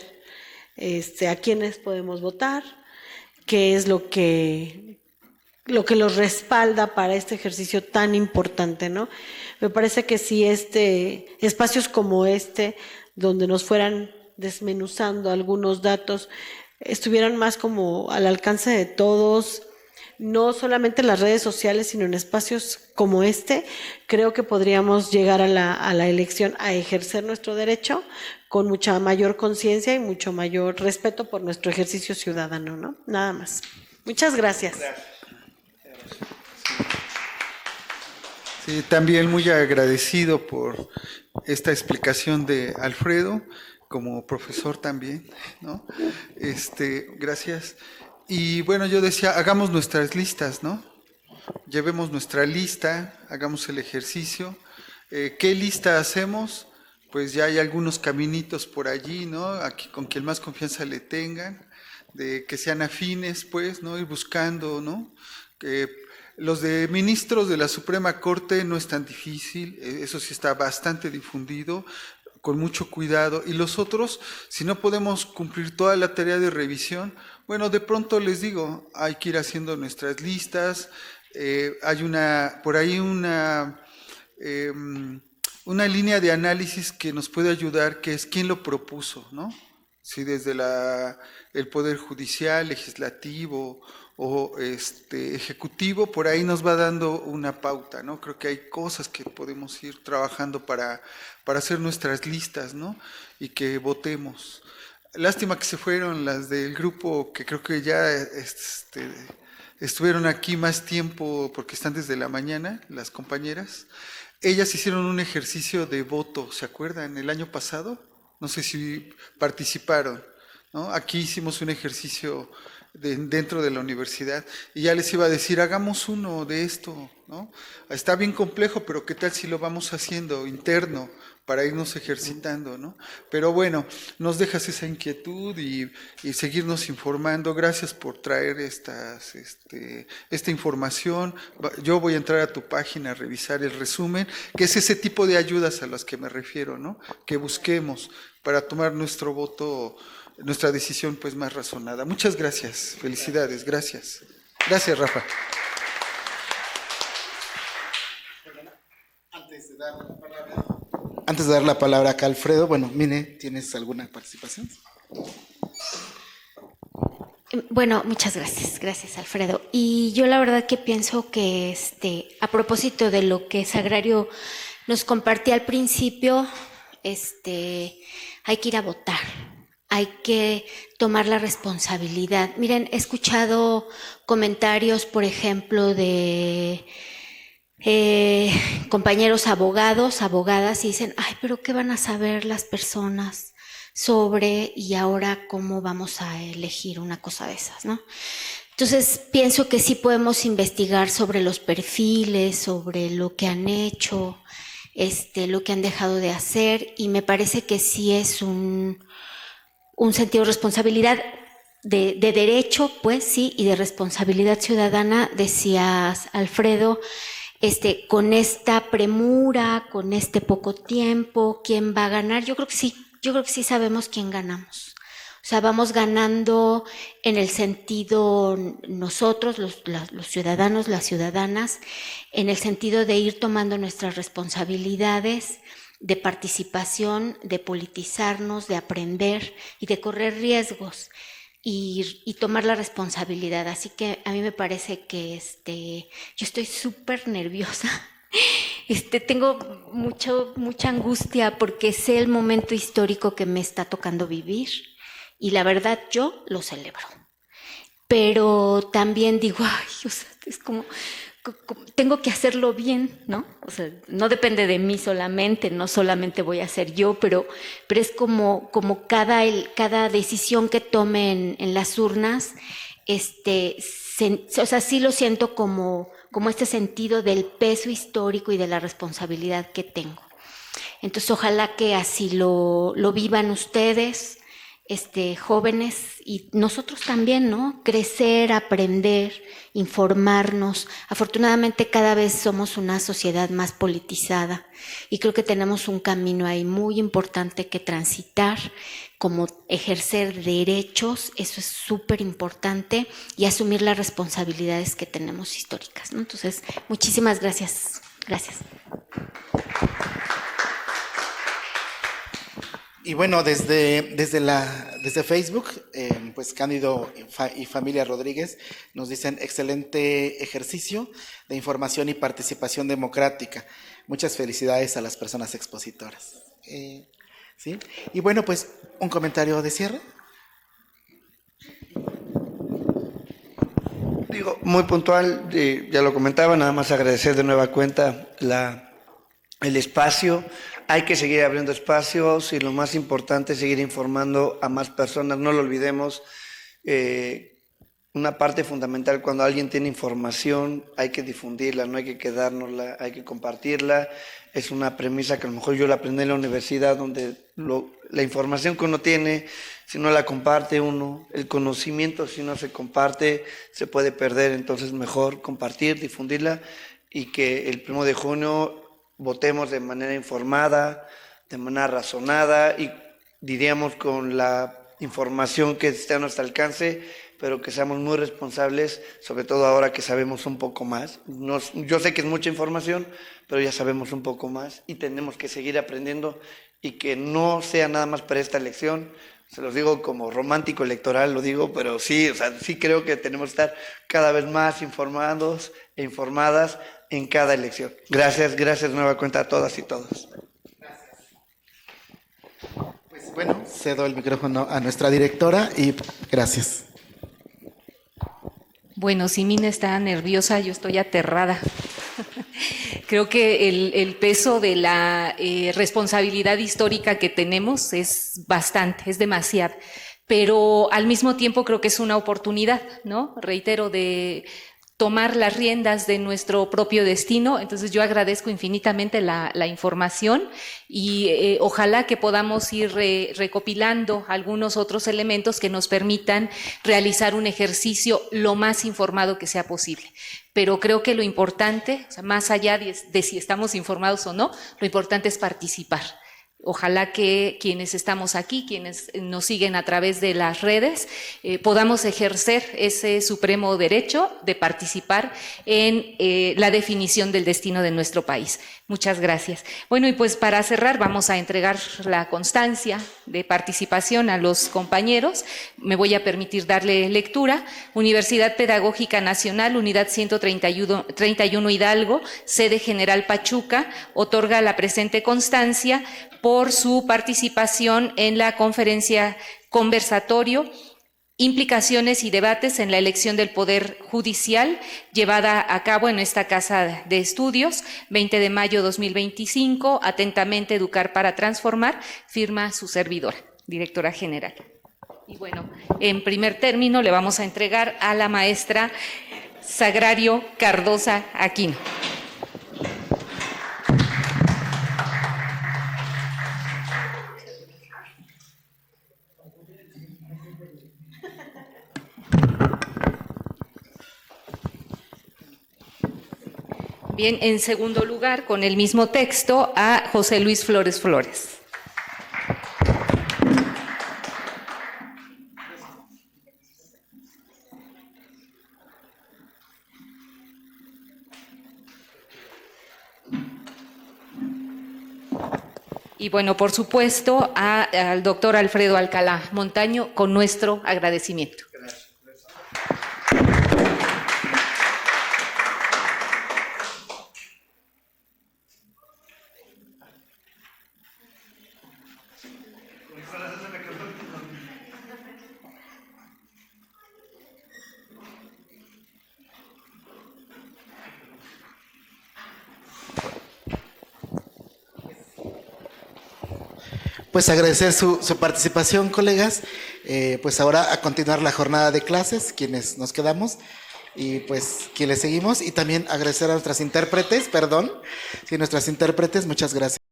[SPEAKER 3] a quiénes podemos votar, qué es lo que los respalda para este ejercicio tan importante, ¿no? Me parece que si espacios como donde nos fueran desmenuzando algunos datos, estuvieran más como al alcance de todos, no solamente en las redes sociales, sino en espacios como creo que podríamos llegar a la elección a ejercer nuestro derecho con mucha mayor conciencia y mucho mayor respeto por nuestro ejercicio ciudadano, ¿no? Nada más. Muchas gracias.
[SPEAKER 4] Sí, también muy agradecido por esta explicación de Alfredo, como profesor también, ¿no? Gracias. Y bueno, yo decía, hagamos nuestras listas, ¿no? Llevemos nuestra lista, hagamos el ejercicio. ¿Qué lista hacemos? Pues ya hay algunos caminitos por allí, ¿no? Aquí, con quien más confianza le tengan, de que sean afines, pues, ¿no? Ir buscando, ¿no? Los de ministros de la Suprema Corte no es tan difícil, eso sí está bastante difundido, con mucho cuidado. Y los otros, si no podemos cumplir toda la tarea de revisión, bueno, de pronto les digo, hay que ir haciendo nuestras listas. Hay por ahí una línea de análisis que nos puede ayudar, que es quién lo propuso, ¿no? Si desde el Poder Judicial, Legislativo o Ejecutivo, por ahí nos va dando una pauta, ¿no? Creo que hay cosas que podemos ir trabajando para hacer nuestras listas, ¿no? Y que votemos. Lástima que se fueron las del grupo, que creo que ya estuvieron aquí más tiempo porque están desde la mañana, las compañeras. Ellas hicieron un ejercicio de voto, ¿se acuerdan? El año pasado, no sé si participaron, ¿no? Aquí hicimos un ejercicio dentro de la universidad y ya les iba a decir, hagamos uno de esto, ¿no? Está bien complejo, pero ¿qué tal si lo vamos haciendo interno para irnos ejercitando, ¿no? Pero bueno, nos dejas esa inquietud y seguirnos informando. Gracias por traer esta información. Yo voy a entrar a tu página a revisar el resumen, que es ese tipo de ayudas a las que me refiero, ¿no? Que busquemos para tomar nuestro voto, nuestra decisión pues más razonada. Muchas gracias, felicidades, gracias. Gracias, Rafa.
[SPEAKER 1] Antes de dar la palabra acá a Alfredo, bueno, Mine, ¿tienes alguna participación?
[SPEAKER 7] Bueno, muchas gracias, gracias Alfredo. Y yo la verdad que pienso que a propósito de lo que Sagrario nos compartía al principio, hay que ir a votar, hay que tomar la responsabilidad. Miren, he escuchado comentarios, por ejemplo, de compañeros abogados, abogadas, y dicen, ay, pero ¿qué van a saber las personas sobre y ahora cómo vamos a elegir una cosa de esas, ¿no? Entonces, pienso que sí podemos investigar sobre los perfiles, sobre lo que han hecho, lo que han dejado de hacer, y me parece que sí es un sentido de responsabilidad de derecho, pues sí, y de responsabilidad ciudadana, decías, Alfredo, con esta premura, con este poco tiempo, ¿quién va a ganar? Yo creo que sí sabemos quién ganamos. O sea, vamos ganando en el sentido nosotros, los ciudadanos, las ciudadanas, en el sentido de ir tomando nuestras responsabilidades de participación, de politizarnos, de aprender y de correr riesgos. Y tomar la responsabilidad. Así que a mí me parece que yo estoy súper nerviosa. Tengo mucha angustia porque sé el momento histórico que me está tocando vivir y la verdad yo lo celebro. Pero también digo, ay, o sea, es como tengo que hacerlo bien, ¿no? O sea, no depende de mí solamente, no solamente voy a hacer yo, pero es como cada decisión que tome en las urnas, o sea, sí lo siento como este sentido del peso histórico y de la responsabilidad que tengo. Entonces, ojalá que así lo vivan ustedes, jóvenes, y nosotros también, ¿no? Crecer, aprender, informarnos. Afortunadamente cada vez somos una sociedad más politizada y creo que tenemos un camino ahí muy importante que transitar, como ejercer derechos, eso es súper importante, y asumir las responsabilidades que tenemos históricas, ¿no? Entonces, muchísimas gracias. Gracias.
[SPEAKER 1] Y bueno, desde Facebook, pues Cándido y familia Rodríguez nos dicen excelente ejercicio de información y participación democrática. Muchas felicidades a las personas expositoras. ¿Sí? Y bueno, pues un comentario de cierre.
[SPEAKER 5] Digo, muy puntual, ya lo comentaba, nada más agradecer de nueva cuenta el espacio. Hay que seguir abriendo espacios y lo más importante es seguir informando a más personas. No lo olvidemos, una parte fundamental cuando alguien tiene información hay que difundirla, no hay que quedárnosla, hay que compartirla. Es una premisa que a lo mejor yo la aprendí en la universidad, donde la información que uno tiene, si no la comparte uno, el conocimiento si no se comparte, se puede perder. Entonces mejor compartir, difundirla y que el 1 de junio votemos de manera informada, de manera razonada y diríamos con la información que esté a nuestro alcance, pero que seamos muy responsables, sobre todo ahora que sabemos un poco más. Yo sé que es mucha información, pero ya sabemos un poco más y tenemos que seguir aprendiendo y que no sea nada más para esta elección. Se los digo como romántico electoral, lo digo, pero sí, o sea, sí creo que tenemos que estar cada vez más informados e informadas en cada elección. Gracias de nueva cuenta a todas y todos.
[SPEAKER 1] Gracias. Pues bueno, cedo el micrófono a nuestra directora y gracias.
[SPEAKER 2] Bueno. Bueno, si Mina está nerviosa, yo estoy aterrada. Creo que el peso de la responsabilidad histórica que tenemos es bastante, es demasiado. Pero al mismo tiempo creo que es una oportunidad, ¿no? Reitero, de tomar las riendas de nuestro propio destino. Entonces yo agradezco infinitamente la información y ojalá que podamos ir recopilando algunos otros elementos que nos permitan realizar un ejercicio lo más informado que sea posible. Pero creo que lo importante, o sea, más allá de si estamos informados o no, lo importante es participar. Ojalá que quienes estamos aquí, quienes nos siguen a través de las redes, podamos ejercer ese supremo derecho de participar en la definición del destino de nuestro país. Muchas gracias. Bueno, y pues para cerrar vamos a entregar la constancia de participación a los compañeros. Me voy a permitir darle lectura. Universidad Pedagógica Nacional, Unidad 131 Hidalgo, sede General Pachuca, otorga la presente constancia por su participación en la conferencia conversatorio Implicaciones y debates en la elección del Poder Judicial, llevada a cabo en esta Casa de Estudios, 20 de mayo 2025, atentamente Educar para Transformar, firma su servidora, directora general. Y bueno, en primer término le vamos a entregar a la maestra Sagrario Cardosa Aquino. Bien, en segundo lugar, con el mismo texto, a José Luis Flores Flores. Y bueno, por supuesto, al doctor Alfredo Alcalá Montaño, con nuestro agradecimiento.
[SPEAKER 1] Pues agradecer su participación, colegas. Pues ahora a continuar la jornada de clases, quienes nos quedamos y pues quienes seguimos. Y también agradecer a nuestras intérpretes, nuestras intérpretes, muchas gracias.